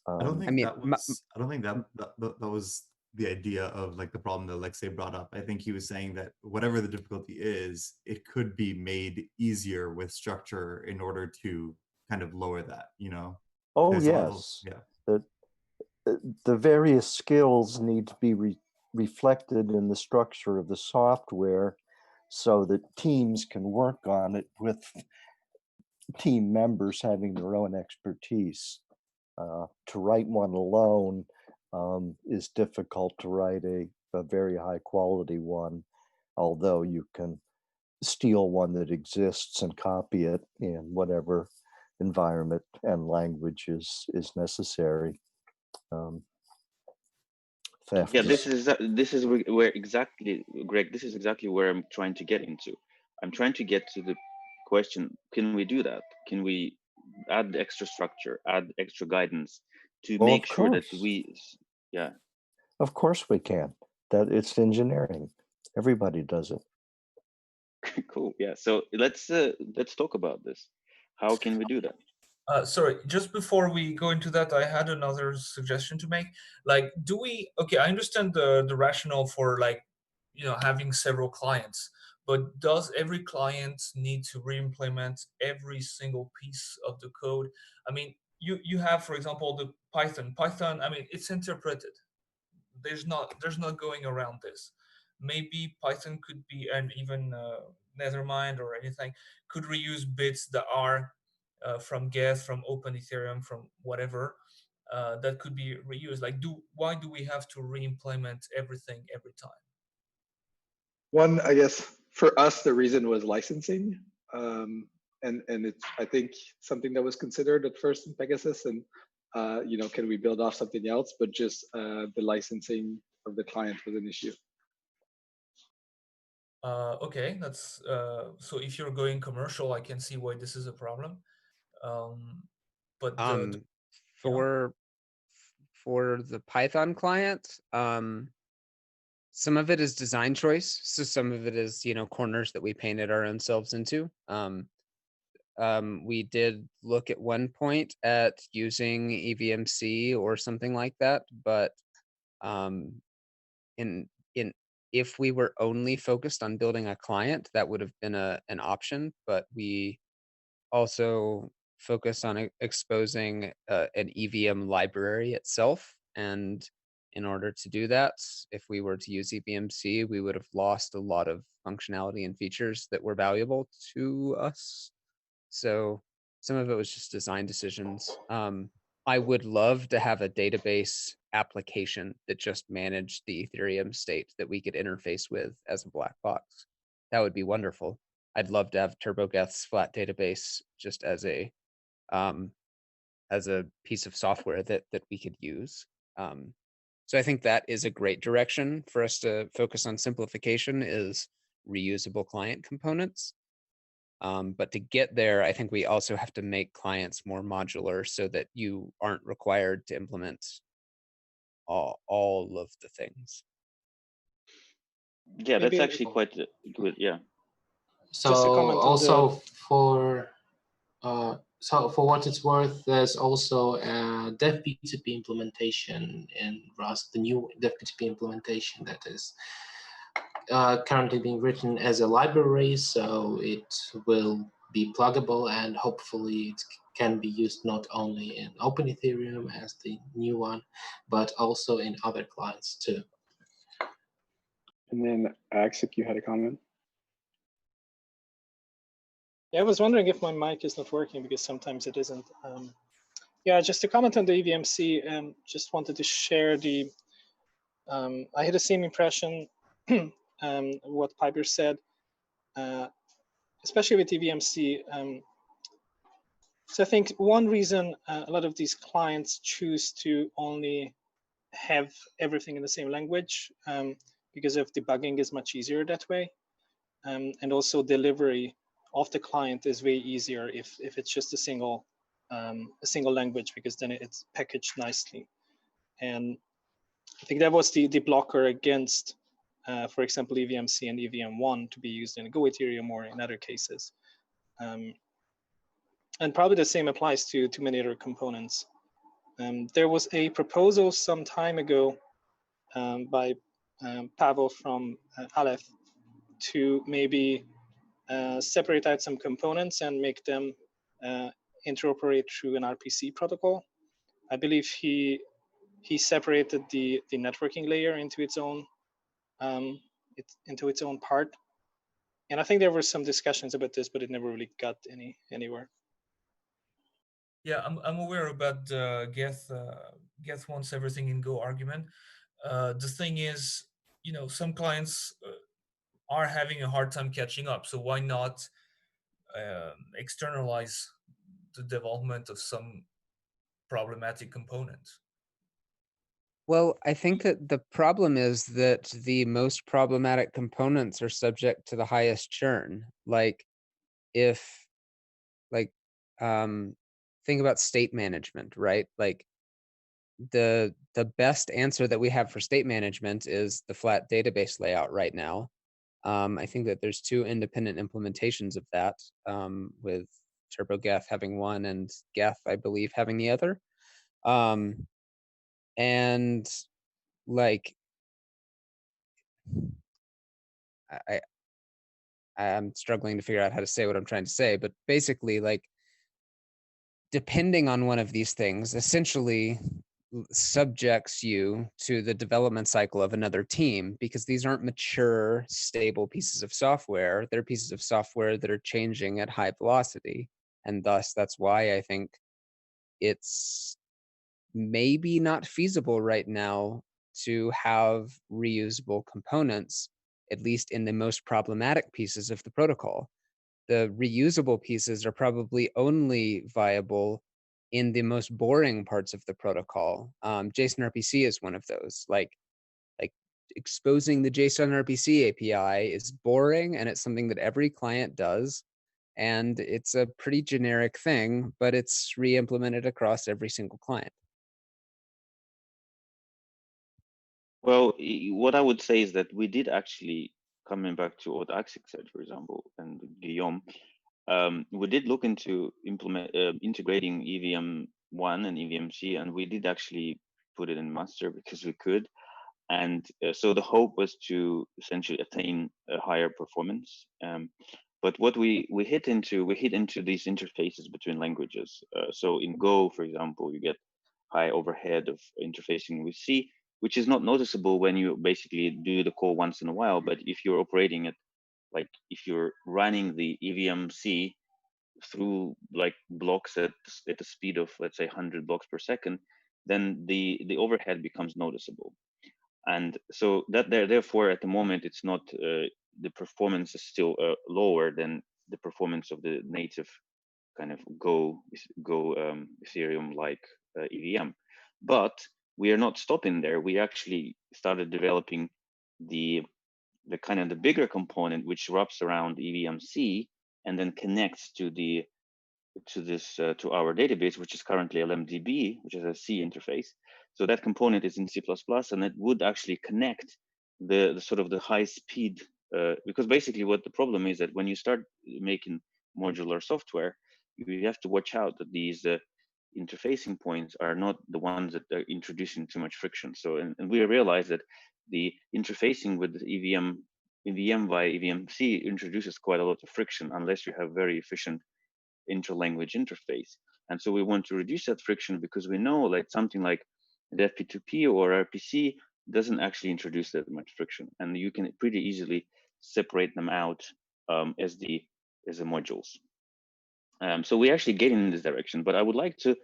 I don't I think mean, that was. I don't think that was the idea of like the problem that Alexei brought up. I think he was saying that whatever the difficulty is, it could be made easier with structure in order to kind of lower that. You know. Oh, There's yes. yeah. The various skills need to be reflected in the structure of the software so that teams can work on it with team members having their own expertise. To write one alone is difficult to write a very high quality one, although you can steal one that exists and copy it in whatever environment and language is necessary. Yeah, this is where exactly, Greg, this is exactly where I'm trying to get into. I'm trying to get to the question, can we do that? Can we add extra structure, add extra guidance to Well, make of sure that course. yeah. Of course we can. That it's engineering. Everybody does it. Cool. Yeah. So let's talk about this. How can we do that? Sorry, just before we go into that, I had another suggestion to make. Like, okay, I understand the rationale for, like, you know, having several clients, but does every client need to re-implement every single piece of the code? I mean, you have, for example, the Python. I mean, it's interpreted. There's not going around this. Maybe Python could be, and even Nethermind or anything, could reuse bits that are from Geth, from Open Ethereum, from whatever, that could be reused. Like, why do we have to re-implement everything every time? One, I guess, for us, the reason was licensing. And it's, I think, something that was considered at first in Pegasus. And, you know, can we build off something else? But just the licensing of the client was an issue. Okay, that's so if you're going commercial, I can see why this is a problem. But for the Python client, some of it is design choice. So some of it is, you know, corners that we painted our own selves into. We did look at one point at using EVMC or something like that, but if we were only focused on building a client, that would have been an option. But we also focus on exposing an EVM library itself. And in order to do that, if we were to use EVMC, we would have lost a lot of functionality and features that were valuable to us. So some of it was just design decisions. I would love to have a database application that just managed the Ethereum state that we could interface with as a black box. That would be wonderful. I'd love to have TurboGeth's flat database just as a piece of software that we could use. So I think that is a great direction for us to focus on. Simplification is reusable client components. But to get there, I think we also have to make clients more modular so that you aren't required to implement all of the things. Yeah, that's actually quite good. Yeah. So also for what it's worth, there's also a dev P2P implementation in Rust, the new dev P2P implementation that is currently being written as a library, so it will be pluggable and hopefully it can be used not only in Open Ethereum as the new one, but also in other clients too. And then Axik, you had a comment? Yeah, I was wondering if my mic is not working because sometimes it isn't. Yeah, just to comment on the EVMC, just wanted to share the, I had the same impression what Piper said, especially with EVMC. So I think one reason a lot of these clients choose to only have everything in the same language because of debugging is much easier that way. And also delivery of the client is way easier if it's just a single language, because then it's packaged nicely. And I think that was the blocker against for example, EVMC and EVM1 to be used in Go Ethereum or in other cases. And probably the same applies to many other components. There was a proposal some time ago by Pavel from Aleph to maybe separate out some components and make them interoperate through an RPC protocol. I believe he separated the networking layer into its own part. And I think there were some discussions about this, but it never really got anywhere. Yeah, I'm aware about the Geth wants everything in Go argument. The thing is, some clients are having a hard time catching up. So why not externalize the development of some problematic components? Well, I think that the problem is that the most problematic components are subject to the highest churn. Like think about state management, right? Like the best answer that we have for state management is the flat database layout right now. I think that there's 2 independent implementations of that, with TurboGeth having one and Geth, I believe, having the other. And like I'm struggling to figure out how to say what I'm trying to say, but basically, like, depending on one of these things essentially subjects you to the development cycle of another team, because these aren't mature, stable pieces of software. They're pieces of software that are changing at high velocity. And thus, that's why I think it's maybe not feasible right now to have reusable components, at least in the most problematic pieces of the protocol. The reusable pieces are probably only viable in the most boring parts of the protocol. JSON RPC is one of those. Like exposing the JSON RPC API is boring, and it's something that every client does. And it's a pretty generic thing, but it's re-implemented across every single client. Well, what I would say is that we did actually, coming back to what Axik said, for example, and Guillaume, we did look into integrating EVM1 and EVMC, and we did actually put it in master because we could. And so the hope was to essentially attain a higher performance. But what we hit into these interfaces between languages. So in Go, for example, you get high overhead of interfacing with C, which is not noticeable when you basically do the call once in a while. But if you're operating it, like if you're running the EVMC through like blocks at the speed of, let's say, 100 blocks per second, then the overhead becomes noticeable. And so that therefore at the moment it's not the performance is still lower than the performance of the native kind of Go Ethereum like EVM. But we are not stopping there. We actually started developing the kind of the bigger component which wraps around EVMC and then connects to our database, which is currently LMDB, which is a C interface. So that component is in C++, and it would actually connect the sort of the high speed, because basically what the problem is that when you start making modular software, you have to watch out that these interfacing points are not the ones that are introducing too much friction. So, and we realize that the interfacing with the EVM via EVMC introduces quite a lot of friction unless you have very efficient interlanguage interface. And so we want to reduce that friction because we know like something like the FP2P or RPC doesn't actually introduce that much friction, and you can pretty easily separate them out as the modules. So we're actually getting in this direction, but I would like to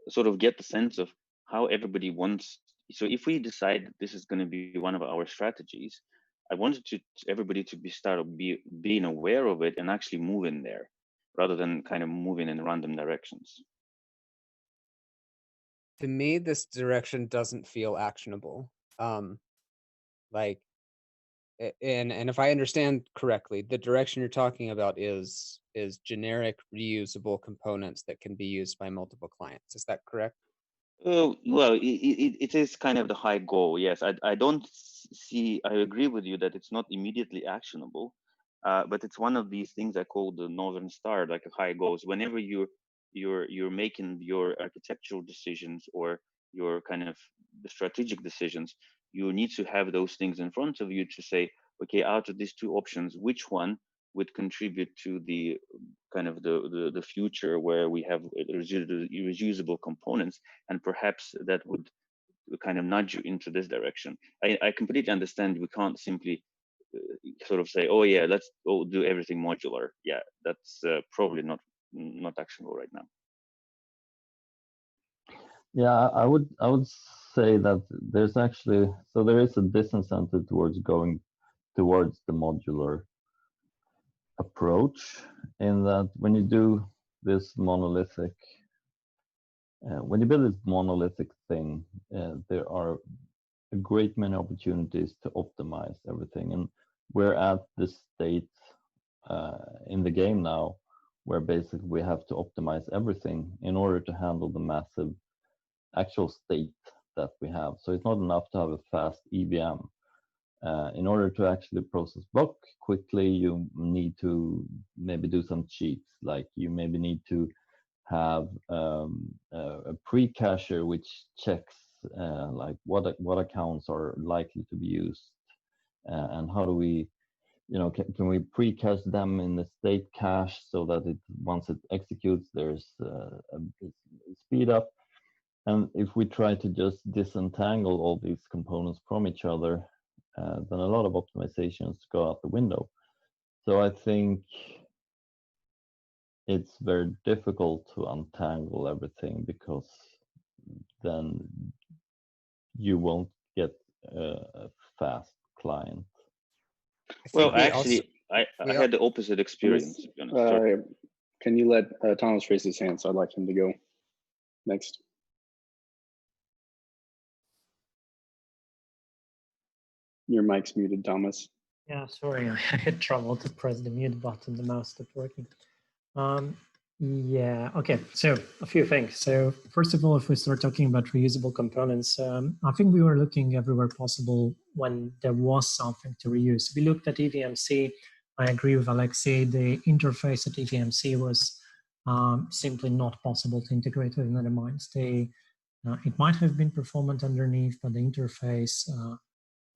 sort of get the sense of how everybody wants. So if we decide that this is going to be one of our strategies, I wanted everybody to being aware of it and actually move in there, rather than kind of moving in random directions. To me, this direction doesn't feel actionable. Like, and if I understand correctly, the direction you're talking about is generic reusable components that can be used by multiple clients. Is that correct? Well, it is kind of the high goal. Yes, I don't see. I agree with you that it's not immediately actionable, but it's one of these things I call the Northern Star, like a high goals. Whenever you're making your architectural decisions or your kind of the strategic decisions, you need to have those things in front of you to say, okay, out of these two options, which one would contribute to the kind of the future where we have reusable components, and perhaps that would kind of nudge you into this direction. I completely understand we can't simply sort of say, oh yeah, let's go do everything modular. Yeah, that's probably not actionable right now. Yeah, I would say that there's actually, so there is a disincentive towards going towards the modular approach, in that when you do this monolithic, when you build this monolithic thing, there are a great many opportunities to optimize everything. And we're at this state in the game now where basically we have to optimize everything in order to handle the massive actual state that we have. So it's not enough to have a fast EVM. In order to actually process block quickly, you need to maybe do some cheats, like you maybe need to have a pre-cacher which checks like what accounts are likely to be used, and how do we, can we pre-cache them in the state cache so that once it executes, there's a speed up. And if we try to just disentangle all these components from each other, then a lot of optimizations go out the window. So I think it's very difficult to untangle everything, because then you won't get a fast client. Well, actually, I had the opposite experience. To be honest. Can you let Thomas raise his hand? So I'd like him to go next. Your mic's muted, Thomas. Yeah, sorry, I had trouble to press the mute button. The mouse stopped working. Yeah, okay, so a few things. So first of all, if we start talking about reusable components, I think we were looking everywhere possible when there was something to reuse. We looked at EVMC. I agree with Alexei. The interface at EVMC was simply not possible to integrate with Netherminds. It might have been performant underneath, but the interface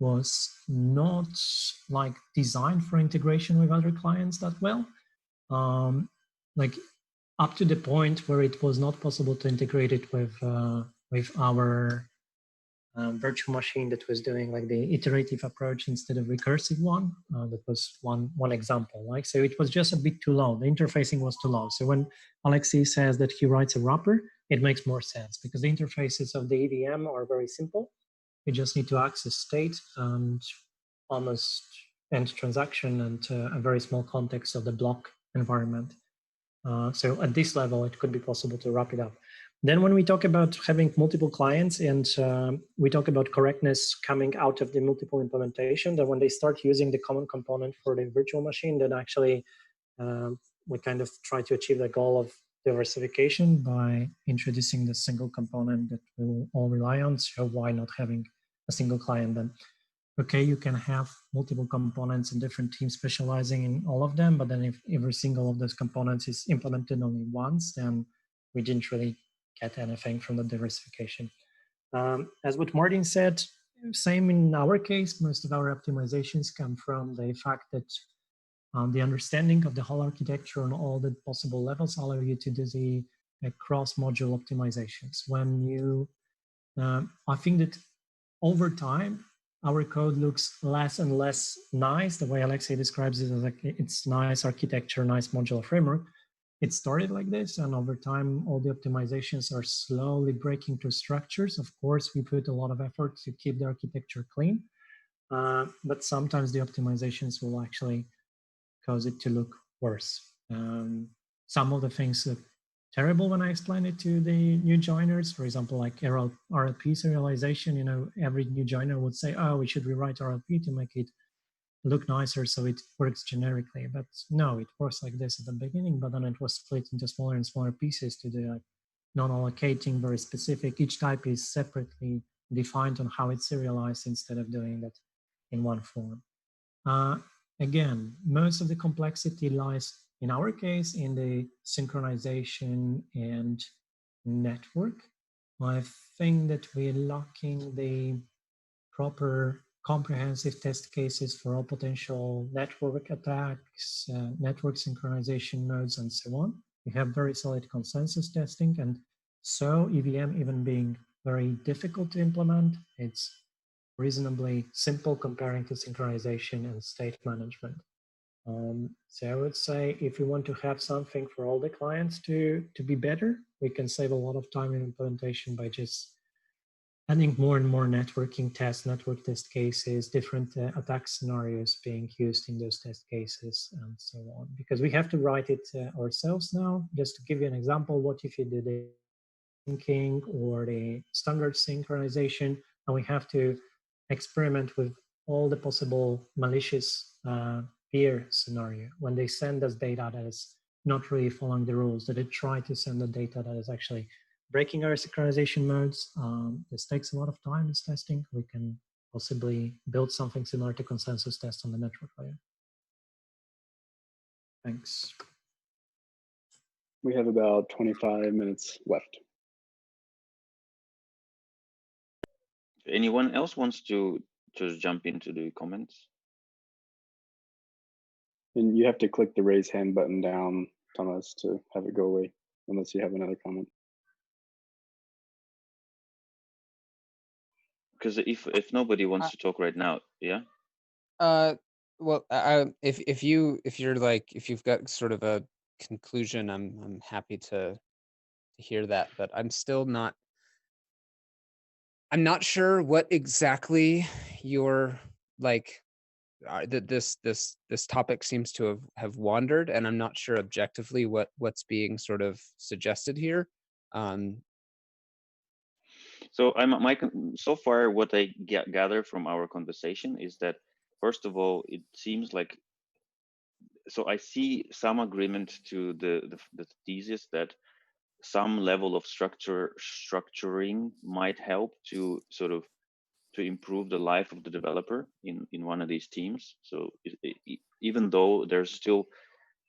was not like designed for integration with other clients that well. Like up to the point where it was not possible to integrate it with our virtual machine that was doing like the iterative approach instead of recursive one. That was one example. Like, so it was just a bit too low. The interfacing was too low. So when Alexei says that he writes a wrapper, it makes more sense because the interfaces of the EVM are very simple. You just need to access state and almost end transaction and a very small context of the block environment. So at this level, it could be possible to wrap it up. Then when we talk about having multiple clients and we talk about correctness coming out of the multiple implementation, that when they start using the common component for the virtual machine, then actually we kind of try to achieve the goal of diversification by introducing the single component that we will all rely on. So why not having a single client then? Okay, you can have multiple components and different teams specializing in all of them, but then if every single of those components is implemented only once, then we didn't really get anything from the diversification. As what Martin said, same in our case, most of our optimizations come from the fact that the understanding of the whole architecture on all the possible levels allow you to do the cross-module optimizations. When you, I think that over time, our code looks less and less nice. The way Alexei describes it as like it's nice architecture, nice modular framework. It started like this, and over time, all the optimizations are slowly breaking to structures. Of course, we put a lot of effort to keep the architecture clean, but sometimes the optimizations will actually cause it to look worse. Some of the things look terrible when I explain it to the new joiners. For example, like RLP serialization, every new joiner would say, oh, we should rewrite RLP to make it look nicer so it works generically. But no, it works like this at the beginning, but then it was split into smaller and smaller pieces to do non-allocating, very specific. Each type is separately defined on how it's serialized instead of doing that in one form. Again, most of the complexity lies, in our case, in the synchronization and network. I think that we're lacking the proper comprehensive test cases for all potential network attacks, network synchronization modes, and so on. We have very solid consensus testing, and so EVM even being very difficult to implement, it's reasonably simple comparing to synchronization and state management. So I would say if we want to have something for all the clients to be better, we can save a lot of time in implementation by just adding more and more networking tests, network test cases, different attack scenarios being used in those test cases, and so on. Because we have to write it ourselves now. Just to give you an example, what if you did the syncing or the standard synchronization, and we have to experiment with all the possible malicious peer scenario when they send us data that is not really following the rules, that they try to send the data that is actually breaking our synchronization modes. This takes a lot of time, this testing. We can possibly build something similar to consensus test on the network layer. Thanks. We have about 25 minutes left. Anyone else wants to just jump into the comments? And you have to click the raise hand button down, Thomas, to have it go away, unless you have another comment. Because if nobody wants to talk right now, yeah. Well, if you've got sort of a conclusion, I'm happy to hear that, but I'm not sure what exactly you're like. This topic seems to have wandered, and I'm not sure objectively what's being sort of suggested here. So so far what I gather from our conversation is that, first of all, it seems like, so I see some agreement to the thesis that some level of structuring might help to sort of to improve the life of the developer in one of these teams. So even though there's still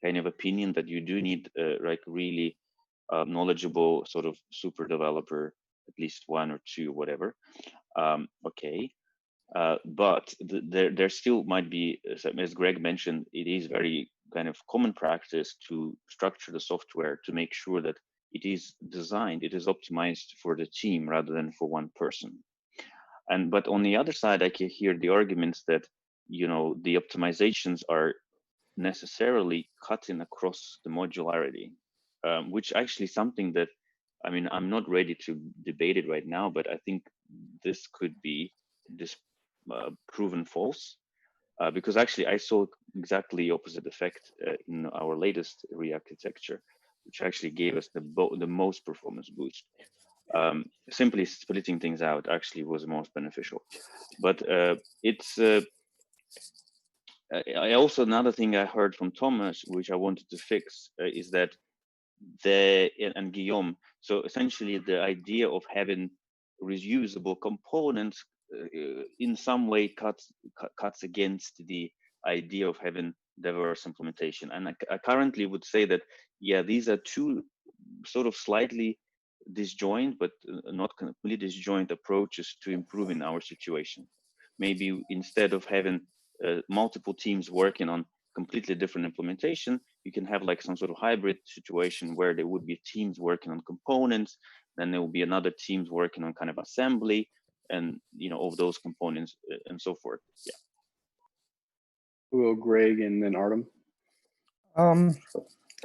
kind of opinion that you do need like really knowledgeable sort of super developer, at least one or two, whatever. Okay. But there still might be, as Greg mentioned, it is very kind of common practice to structure the software to make sure that it is designed, it is optimized for the team rather than for one person. But on the other side, I can hear the arguments that, you know, the optimizations are necessarily cutting across the modularity, which actually something that, I mean, I'm not ready to debate it right now, but I think this could be proven false, because actually I saw exactly opposite effect in our latest re-architecture, which actually gave us the most performance boost. Simply splitting things out actually was most beneficial. But I also, another thing I heard from Thomas, which I wanted to fix, is that and Guillaume, so essentially the idea of having reusable components in some way cuts against the idea of having diverse implementation. And I currently would say that, yeah, these are two sort of slightly disjoint, but not completely disjoint approaches to improving our situation. Maybe instead of having multiple teams working on completely different implementation, you can have like some sort of hybrid situation where there would be teams working on components, then there will be another teams working on kind of assembly and, you know, of those components and so forth. Yeah. Will Greg and then Artem?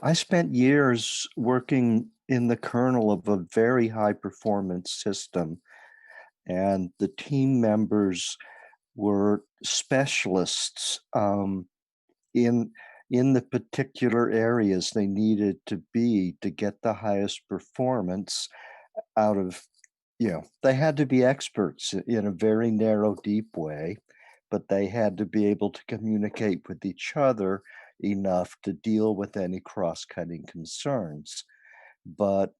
I spent years working in the kernel of a very high performance system, and the team members were specialists in the particular areas they needed to be to get the highest performance out of, you know, they had to be experts in a very narrow, deep way, but they had to be able to communicate with each other enough to deal with any cross-cutting concerns. But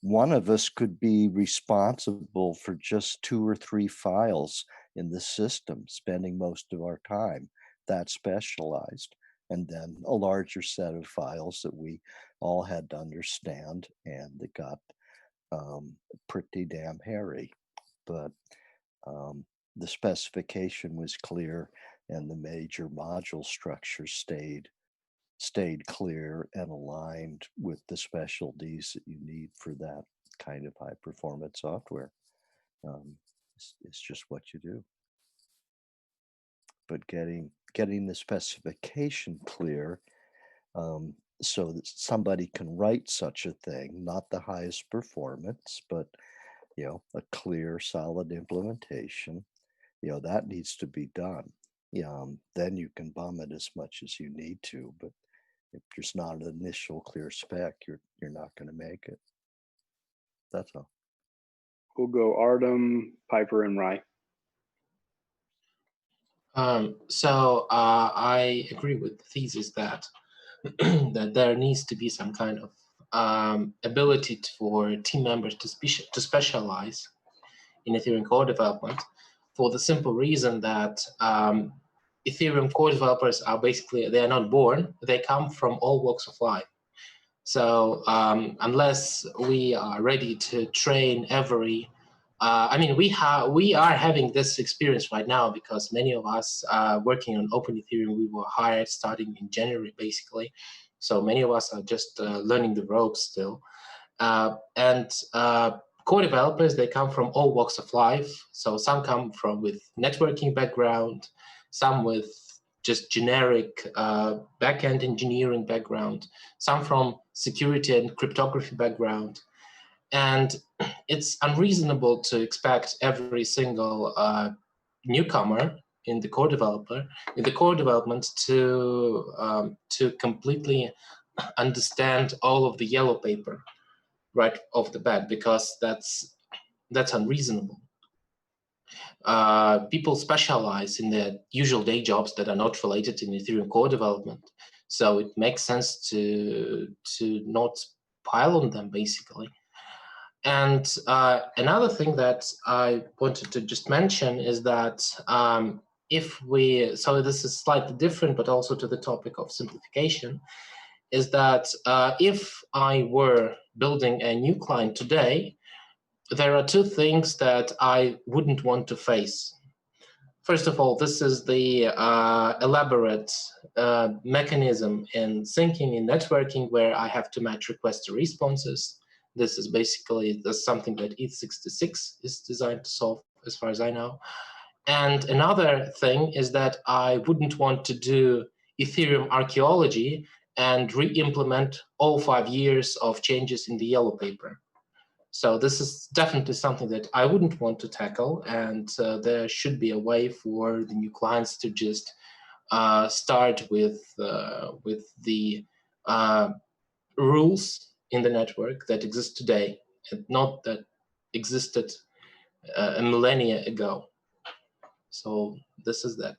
one of us could be responsible for just 2 or 3 files in the system, spending most of our time that specialized, and then a larger set of files that we all had to understand, and it got pretty damn hairy. But the specification was clear, and the major module structure stayed clear and aligned with the specialties that you need for that kind of high performance software. It's just what you do. But getting the specification clear, so that somebody can write such a thing, not the highest performance, but a clear, solid implementation, that needs to be done. Then you can bum it as much as you need to, but if there's not an initial clear spec, you're not going to make it. That's all. We'll go Artem, Piper, and Rye. I agree with the thesis that that there needs to be some kind of ability for team members to specialize in Ethereum core development, for the simple reason that Ethereum core developers are basically, they are not born, they come from all walks of life. So unless we are ready to train every, I mean, we are having this experience right now because many of us are working on Open Ethereum. We were hired starting in January, basically. So many of us are just learning the ropes still. Core developers, they come from all walks of life. So some come from with networking background, some with just generic backend engineering background, some from security and cryptography background. And it's unreasonable to expect every single newcomer in the core development to completely understand all of the yellow paper right off the bat, because that's unreasonable. People specialize in their usual day jobs that are not related to Ethereum core development, so it makes sense to not pile on them, basically. And another thing that I wanted to just mention is that so this is slightly different, but also to the topic of simplification, is that if I were building a new client today, there are two things that I wouldn't want to face. First of all, this is the elaborate mechanism in syncing, in networking, where I have to match request to responses. This is basically something that ETH66 is designed to solve, as far as I know. And another thing is that I wouldn't want to do Ethereum archaeology and re-implement all 5 years of changes in the yellow paper. So this is definitely something that I wouldn't want to tackle, and there should be a way for the new clients to just start with the rules in the network that exist today, and not that existed a millennia ago. So this is that.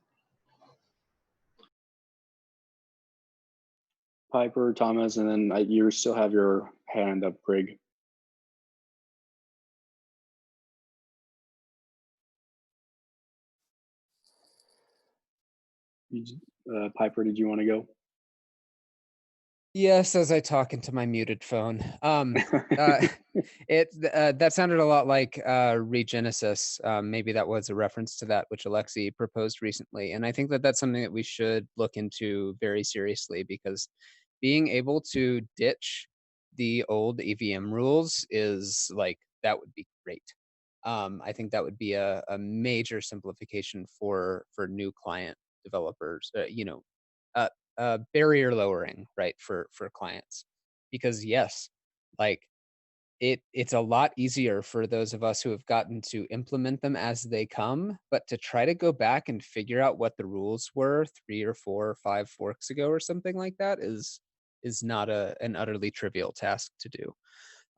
Piper, Thomas, and then you still have your hand up, Greg. Piper, did you want to go? Yes, as I talk into my muted phone. That sounded a lot like Regenesis. Maybe that was a reference to that, which Alexei proposed recently. And I think that that's something that we should look into very seriously, because being able to ditch the old EVM rules is like, that would be great. I think that would be a major simplification for new client developers, barrier lowering, right, for clients. Because yes, like it's a lot easier for those of us who have gotten to implement them as they come, but to try to go back and figure out what the rules were 3 or 4 or 5 forks ago or something like that is not an utterly trivial task to do.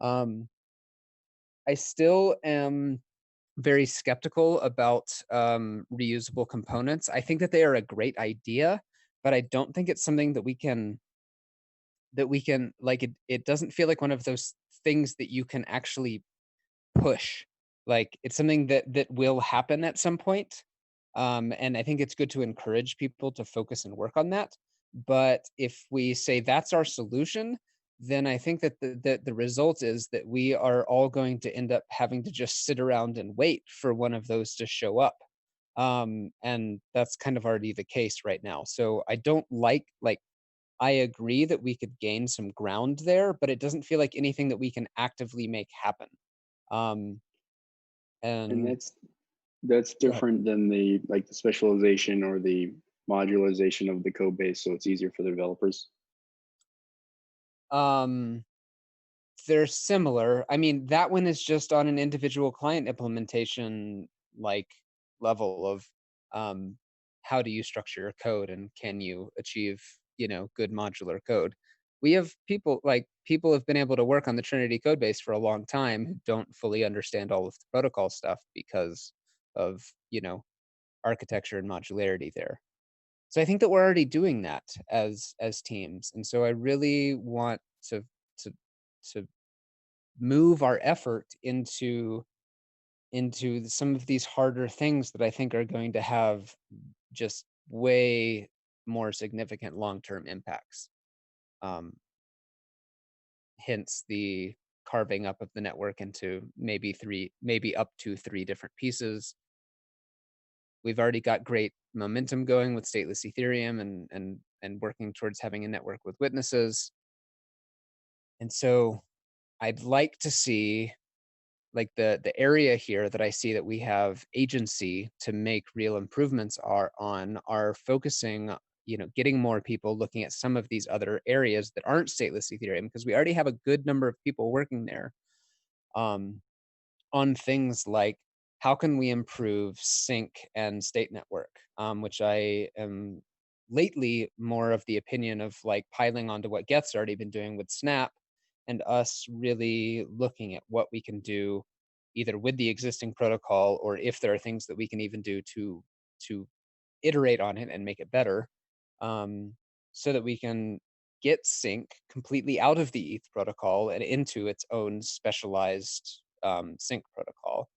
I still am very skeptical about reusable components. I think that they are a great idea, but I don't think it's something that we can that we can, like, it doesn't feel like one of those things that you can actually push. Like, it's something that will happen at some point. And I think it's good to encourage people to focus and work on that. But if we say that's our solution, then I think that the result is that we are all going to end up having to just sit around and wait for one of those to show up. And that's kind of already the case right now. So I don't like I agree that we could gain some ground there, but it doesn't feel like anything that we can actively make happen. Um, And and that's Go ahead. different than the specialization or the modularization of the code base, so it's easier for the developers. Um, they're similar. I mean, that one is just on an individual client implementation like level of how do you structure your code and can you achieve, good modular code. We have people have been able to work on the Trinity code base for a long time who don't fully understand all of the protocol stuff because of, architecture and modularity there. So I think that we're already doing that as teams. And so I really want to to move our effort into some of these harder things that I think are going to have just way more significant long-term impacts. Um, Hence the carving up of the network into maybe up to three different pieces. We've already got great momentum going with stateless Ethereum and working towards having a network with witnesses. And so I'd like to see, like, the area here that I see that we have agency to make real improvements are focusing, getting more people looking at some of these other areas that aren't stateless Ethereum, because we already have a good number of people working there on things like how can we improve sync and state network, which I am lately more of the opinion of like piling onto what Geth's already been doing with Snap, and us really looking at what we can do either with the existing protocol or if there are things that we can even do to iterate on it and make it better, so that we can get sync completely out of the ETH protocol and into its own specialized sync protocol.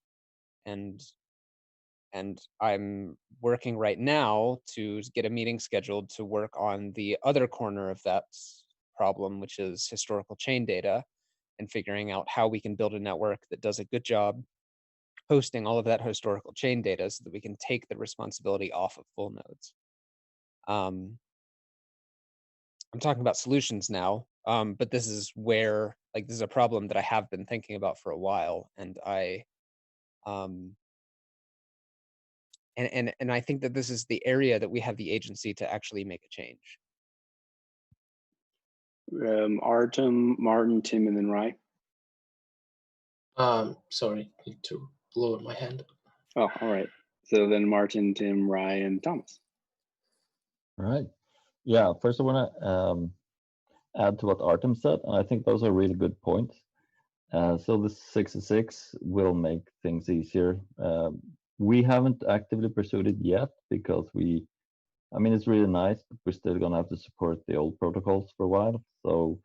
And I'm working right now to get a meeting scheduled to work on the other corner of that problem, which is historical chain data, and figuring out how we can build a network that does a good job hosting all of that historical chain data so that we can take the responsibility off of full nodes. I'm talking about solutions now, but this is where, like, this is a problem that I have been thinking about for a while, and and I think that this is the area that we have the agency to actually make a change. Artem, Martin, Tim, and then Rye. Sorry, need to lower my hand. Oh, all right. So then Martin, Tim, Rye, and Thomas. All right. Yeah, first I want to add to what Artem said, and I think those are really good points. So the 66 will make things easier. We haven't actively pursued it yet because it's really nice, but we're still going to have to support the old protocols for a while. So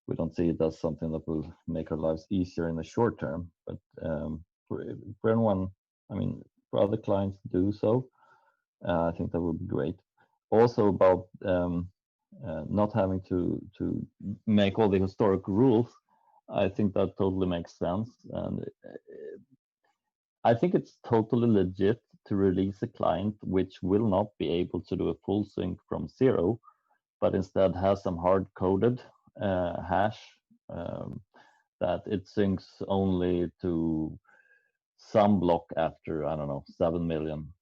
we don't see it as something that will make our lives easier in the short term. But for anyone, for other clients to do so, I think that would be great. Also about not having to make all the historic rules, I think that totally makes sense. And I think it's totally legit to release a client which will not be able to do a full sync from zero, but instead has some hard-coded hash that it syncs only to some block after, I don't know, 7 million.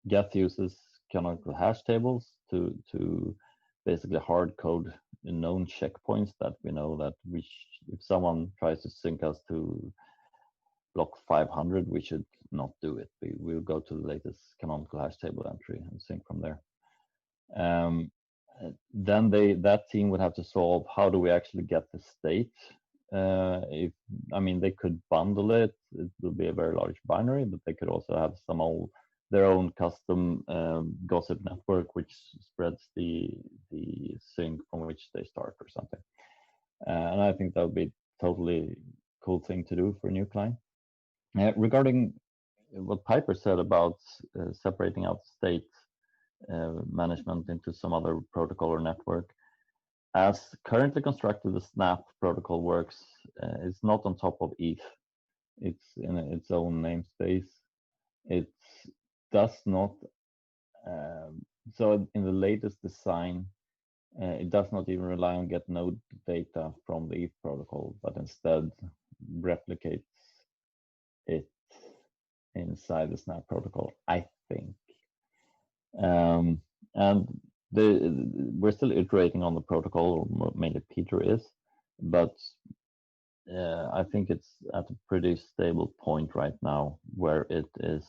Geth uses canonical hash tables to basically hard code known checkpoints that we know that if someone tries to sync us to block 500, we should not do it. We'll go to the latest canonical hash table entry and sync from there. Then that team would have to solve how do we actually get the state. They could bundle it. It will be a very large binary, but they could also have some old their own custom gossip network, which spreads the sync from which they start or something. And I think that would be totally cool thing to do for a new client. Regarding what Piper said about separating out state management into some other protocol or network, as currently constructed, the Snap protocol works. It's not on top of ETH. It's in its own namespace. It does not. So in the latest design, it does not even rely on get node data from the ETH protocol, but instead replicates it inside the Snap protocol, I think. And we're still iterating on the protocol, or mainly Peter is, but I think it's at a pretty stable point right now where it is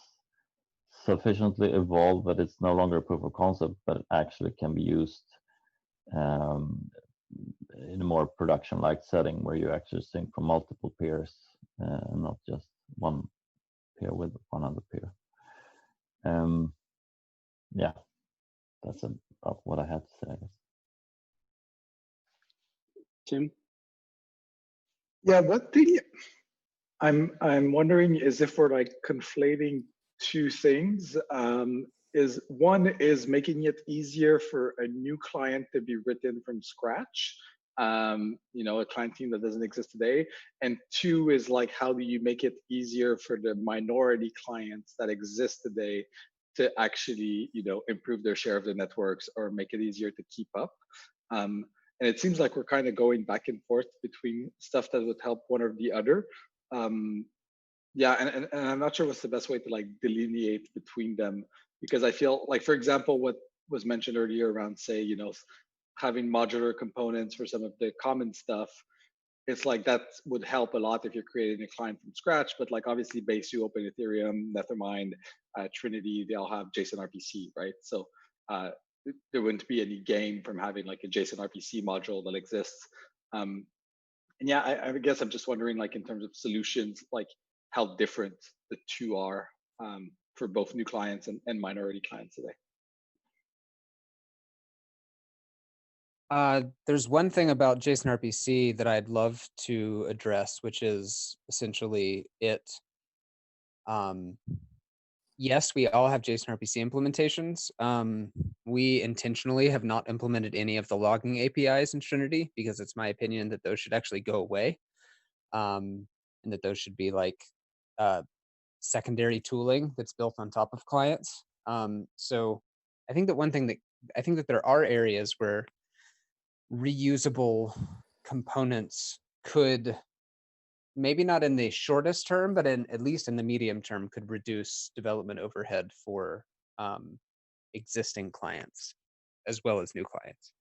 sufficiently evolved that it's no longer a proof of concept, but it actually can be used in a more production-like setting where you actually sync from multiple peers, not just one peer with one other peer. Yeah, that's about what I had to say, I guess. Tim? Yeah, one thing I'm wondering is if we're like conflating two things. Is one is making it easier for a new client to be written from scratch, a client team that doesn't exist today. And two is like, how do you make it easier for the minority clients that exist today to actually, improve their share of the networks or make it easier to keep up? And it seems like we're kind of going back and forth between stuff that would help one or the other. Yeah, and I'm not sure what's the best way to like delineate between them, because I feel like, for example, what was mentioned earlier around, say, having modular components for some of the common stuff, it's like that would help a lot if you're creating a client from scratch. But like obviously Besu, Open Ethereum, Nethermind, Trinity, they all have JSON RPC, right? So there wouldn't be any gain from having like a JSON RPC module that exists. And yeah, I guess I'm just wondering, like in terms of solutions, like how different the two are for both new clients and minority clients today. There's one thing about JSON RPC that I'd love to address, which is essentially it. Yes, we all have JSON RPC implementations. We intentionally have not implemented any of the logging APIs in Trinity because it's my opinion that those should actually go away, and that those should be like secondary tooling that's built on top of clients. So I think that there are areas where reusable components could, maybe not in the shortest term, but at least in the medium term, could reduce development overhead for existing clients as well as new clients.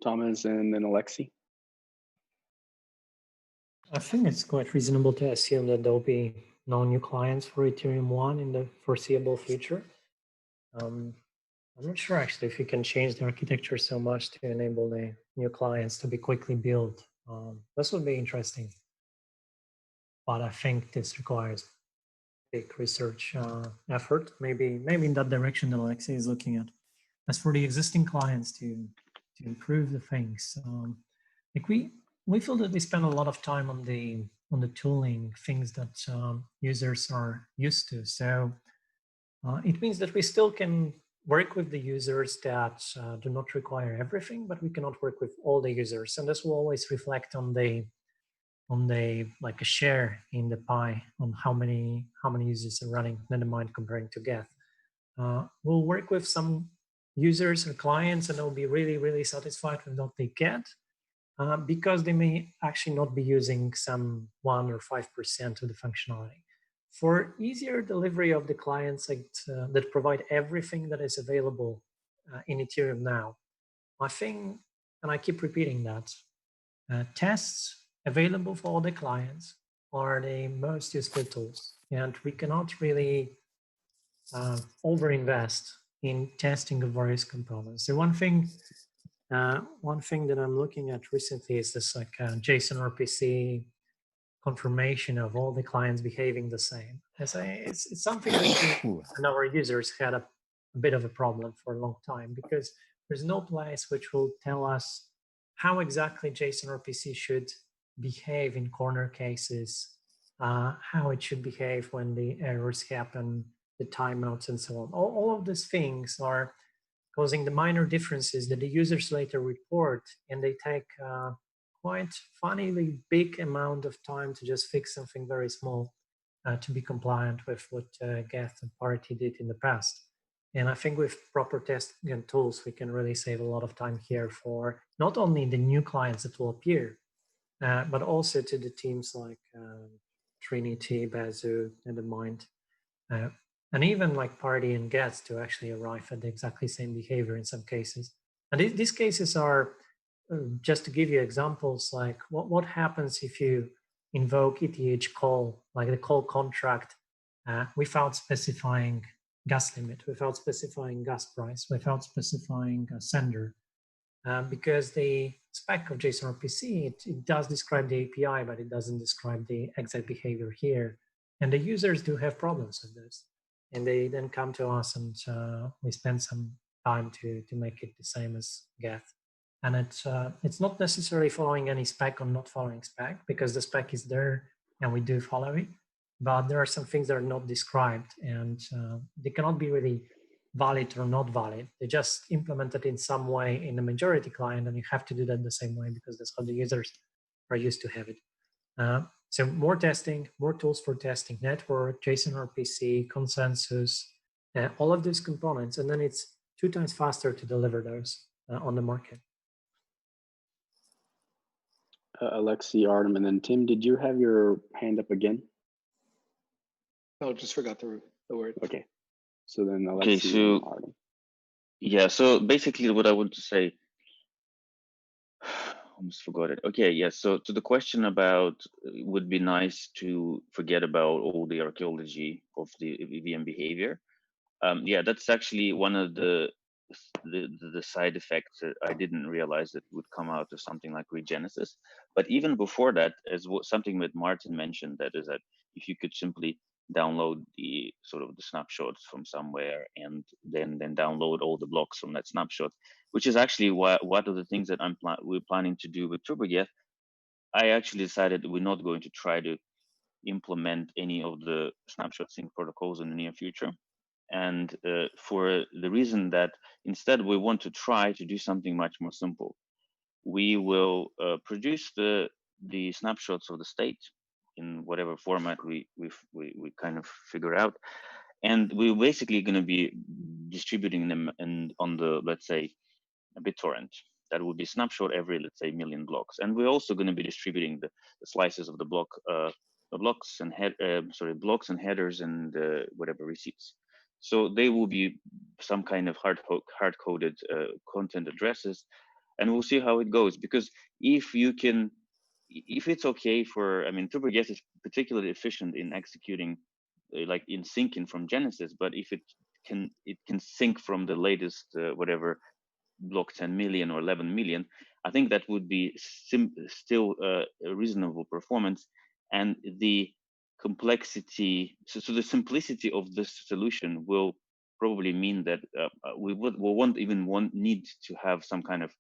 Thomas and then Alexi. I think it's quite reasonable to assume that there'll be no new clients for Ethereum 1 in the foreseeable future. I'm not sure actually if you can change the architecture so much to enable the new clients to be quickly built. This would be interesting, but I think this requires big research effort. Maybe in that direction that Alexei is looking at. As for the existing clients to improve the things, like we feel that we spend a lot of time on the tooling things that users are used to. So it means that we still can work with the users that do not require everything, but we cannot work with all the users, and this will always reflect on the like a share in the pie on how many users are running Nethermind comparing to Geth. We'll work with some users or clients, and they'll be really satisfied with what they get because they may actually not be using some 1 or 5% of the functionality. For easier delivery of the clients that provide everything that is available in Ethereum now, I think, and I keep repeating that, tests available for all the clients are the most useful tools. And we cannot really overinvest in testing of various components. So one thing that I'm looking at recently is this like JSON RPC confirmation of all the clients behaving the same. It's something that we and our users had a bit of a problem for a long time, because there's no place which will tell us how exactly JSON RPC should behave in corner cases, how it should behave when the errors happen, the timeouts, and so on. All of these things are causing the minor differences that the users later report, and they take quite funnily big amount of time to just fix something very small to be compliant with what Geth and Parity did in the past. And I think with proper testing and tools, we can really save a lot of time here for not only the new clients that will appear, but also to the teams like Trinity, Bazoo, and the Mind, and even like Party and Geth to actually arrive at the exactly same behavior in some cases. And these cases are, just to give you examples, like what happens if you invoke ETH call, like the call contract, without specifying gas limit, without specifying gas price, without specifying a sender. Because the spec of JSON RPC, it does describe the API, but it doesn't describe the exact behavior here. And the users do have problems with this. And they then come to us, and we spend some time to make it the same as Geth. And it's not necessarily following any spec or not following spec, because the spec is there and we do follow it. But there are some things that are not described, and they cannot be really valid or not valid. They just implemented in some way in the majority client, and you have to do that the same way because that's how the users are used to have it. So more testing, more tools for testing, network, JSON RPC, consensus, all of these components, and then it's 2 times faster to deliver those on the market. Alexi, Artem, and then Tim, did you have your hand up again? No, just forgot the word. Okay. So then Alexi, Okay, so and Artem. yeah, so basically what I want to say, almost forgot it. Okay, yeah, so to the question about would be nice to forget about all the archaeology of the EVM behavior. Yeah, that's actually one of the side effects that I didn't realize that would come out of something like Regenesis. But even before that, as something that Martin mentioned, that is that if you could simply download the sort of the snapshots from somewhere and then download all the blocks from that snapshot, which is actually one of the things that we're planning to do with TurboGeth. I actually decided we're not going to try to implement any of the snapshot sync protocols in the near future. And for the reason that instead we want to try to do something much more simple. We will produce the snapshots of the state in whatever format we kind of figure out, and we're basically going to be distributing them on the, let's say, a BitTorrent. That will be snapshot every, let's say, 1 million blocks, and we're also going to be distributing the slices of the block, the blocks and blocks and headers and whatever receipts. So they will be some kind of hard-coded content addresses, and we'll see how it goes. Because if it's okay for, I mean, TurboGeth is particularly efficient in executing, like in syncing from Genesis, but if it can sync from the latest whatever block 10 million or 11 million, I think that would be still a reasonable performance. And the complexity, so the simplicity of this solution will probably mean that we won't even need to have some kind of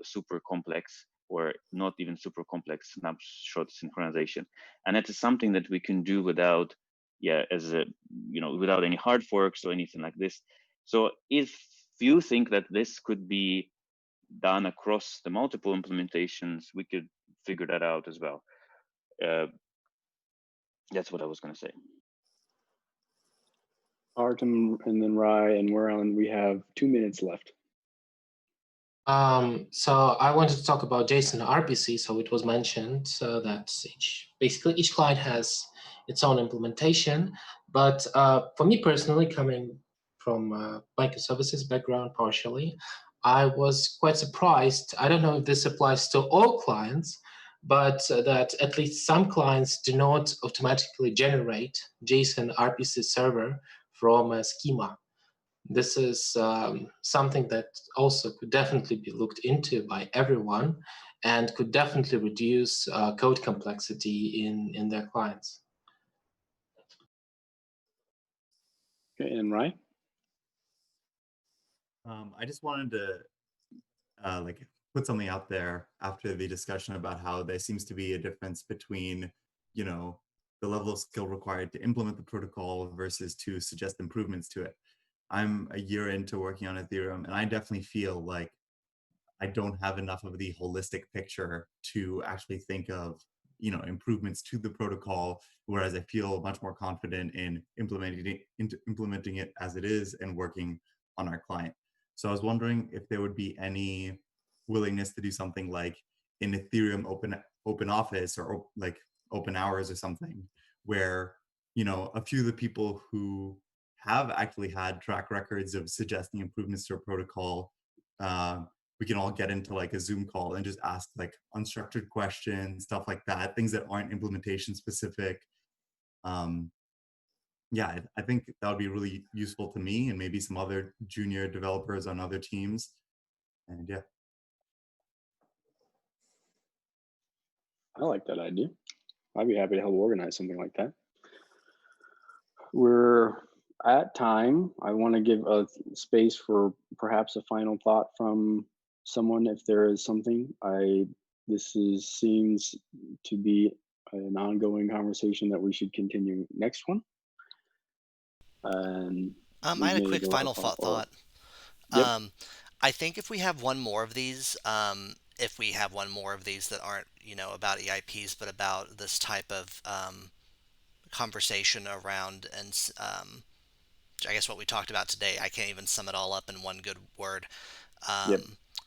super complex or not even super complex snapshot synchronization. And that is something that we can do without, without any hard forks or anything like this. So if you think that this could be done across the multiple implementations, we could figure that out as well. That's what I was going to say. Artem and then Rai, and we're on. We have 2 minutes left. So I wanted to talk about JSON RPC. So it was mentioned that basically each client has its own implementation. But for me personally, coming from microservices background partially, I was quite surprised. I don't know if this applies to all clients, but that at least some clients do not automatically generate JSON RPC server from a schema. This is something that also could definitely be looked into by everyone and could definitely reduce code complexity in their clients. Okay, and Ryan? I just wanted to like put something out there after the discussion about how there seems to be a difference between, you know, the level of skill required to implement the protocol versus to suggest improvements to it. I'm a year into working on Ethereum, and I definitely feel like I don't have enough of the holistic picture to actually think of, you know, improvements to the protocol, whereas I feel much more confident in implementing it as it is and working on our client. So I was wondering if there would be any willingness to do something like in Ethereum open office or like open hours or something, where, you know, a few of the people who have actually had track records of suggesting improvements to a protocol, we can all get into like a Zoom call and just ask like unstructured questions, stuff like that, things that aren't implementation specific. Yeah, I think that would be really useful to me and maybe some other junior developers on other teams. And yeah. I like that idea. I'd be happy to help organize something like that. We're at time. I want to give a space for perhaps a final thought from someone if there is something. Seems to be an ongoing conversation that we should continue next one. And I had a quick final thought. Yep. I think if we have one more of these, if we have one more of these that aren't, you know, about EIPs, but about this type of conversation around, and I guess what we talked about today, I can't even sum it all up in one good word, Yep.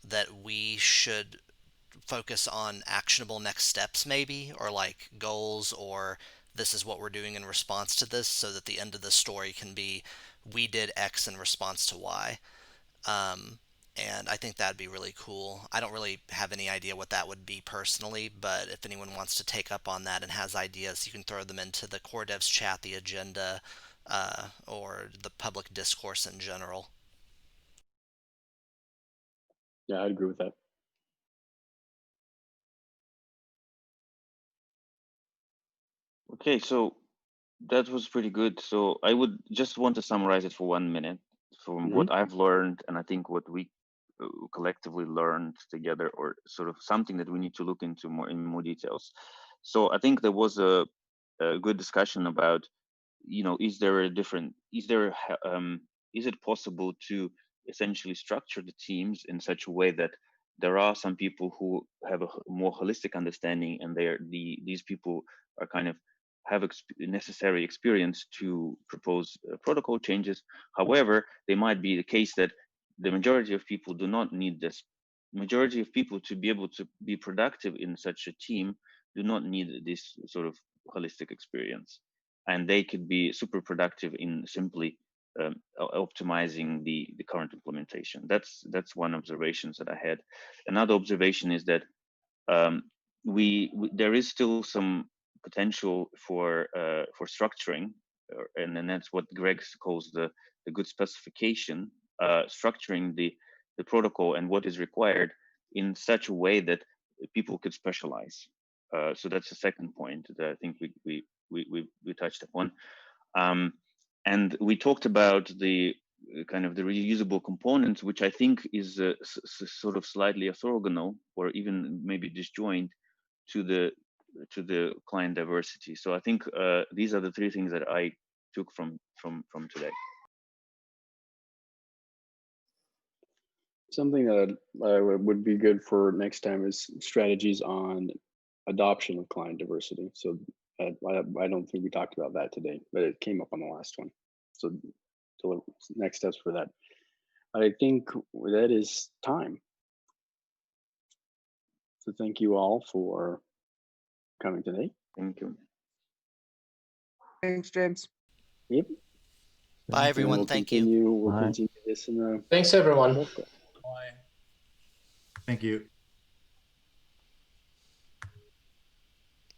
that we should focus on actionable next steps maybe, or like goals, or this is what we're doing in response to this, so that the end of the story can be we did X in response to Y. And I think that'd be really cool. I don't really have any idea what that would be personally, but if anyone wants to take up on that and has ideas, you can throw them into the Core Devs chat, the agenda, or the public discourse in general. Yeah, I'd agree with that. Okay, so that was pretty good. So I would just want to summarize it for 1 minute from what I've learned, and I think what we collectively learned together, or sort of something that we need to look into more in more details. So I think there was a good discussion about, you know, is it possible to essentially structure the teams in such a way that there are some people who have a more holistic understanding, and these people are kind of have necessary experience to propose protocol changes. However, they might be the case that the majority of people do not need this. Majority of people, to be able to be productive in such a team, do not need this sort of holistic experience, and they could be super productive in simply optimizing the current implementation. That's one observation that I had. Another observation is that there is still some potential for structuring, and then that's what Greg calls the good specification, structuring the protocol and what is required in such a way that people could specialize. So that's the second point that I think we touched upon. And we talked about the kind of the reusable components, which I think is sort of slightly orthogonal or even maybe disjoint to the client diversity. So I think these are the three things that I took from today. Something that would be good for next time is strategies on adoption of client diversity. So I don't think we talked about that today, but it came up on the last one. So next steps for that. I think that is time. So thank you all for coming today. Thank you. Thanks, James. Yep. Bye, everyone. Thank you. We'll continue this in the Thanks, everyone. Bye. Thank you.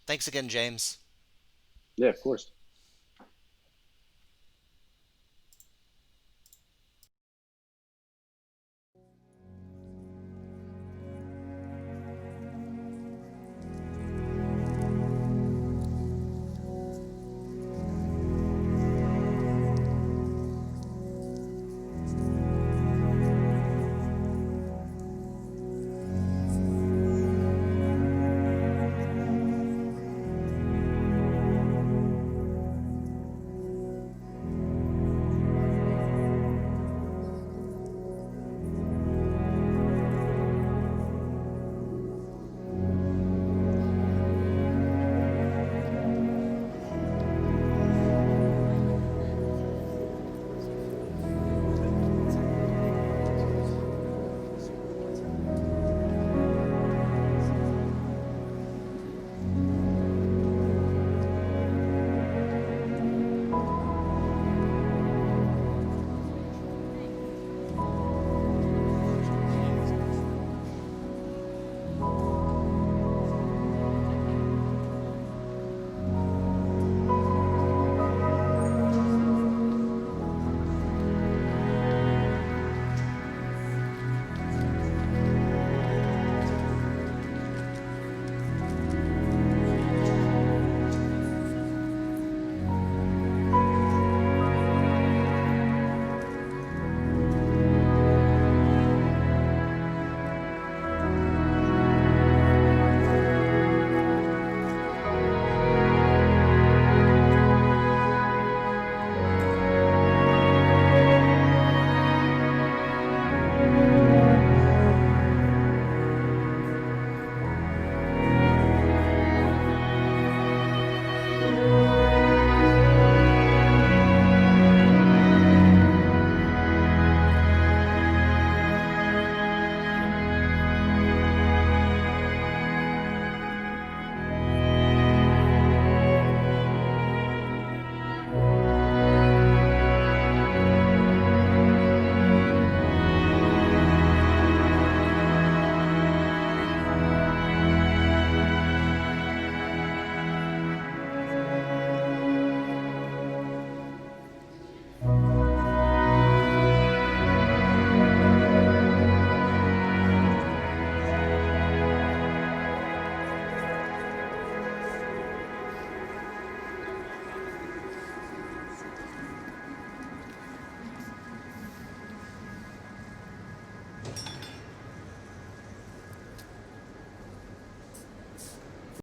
Thanks again, James. Yeah, of course.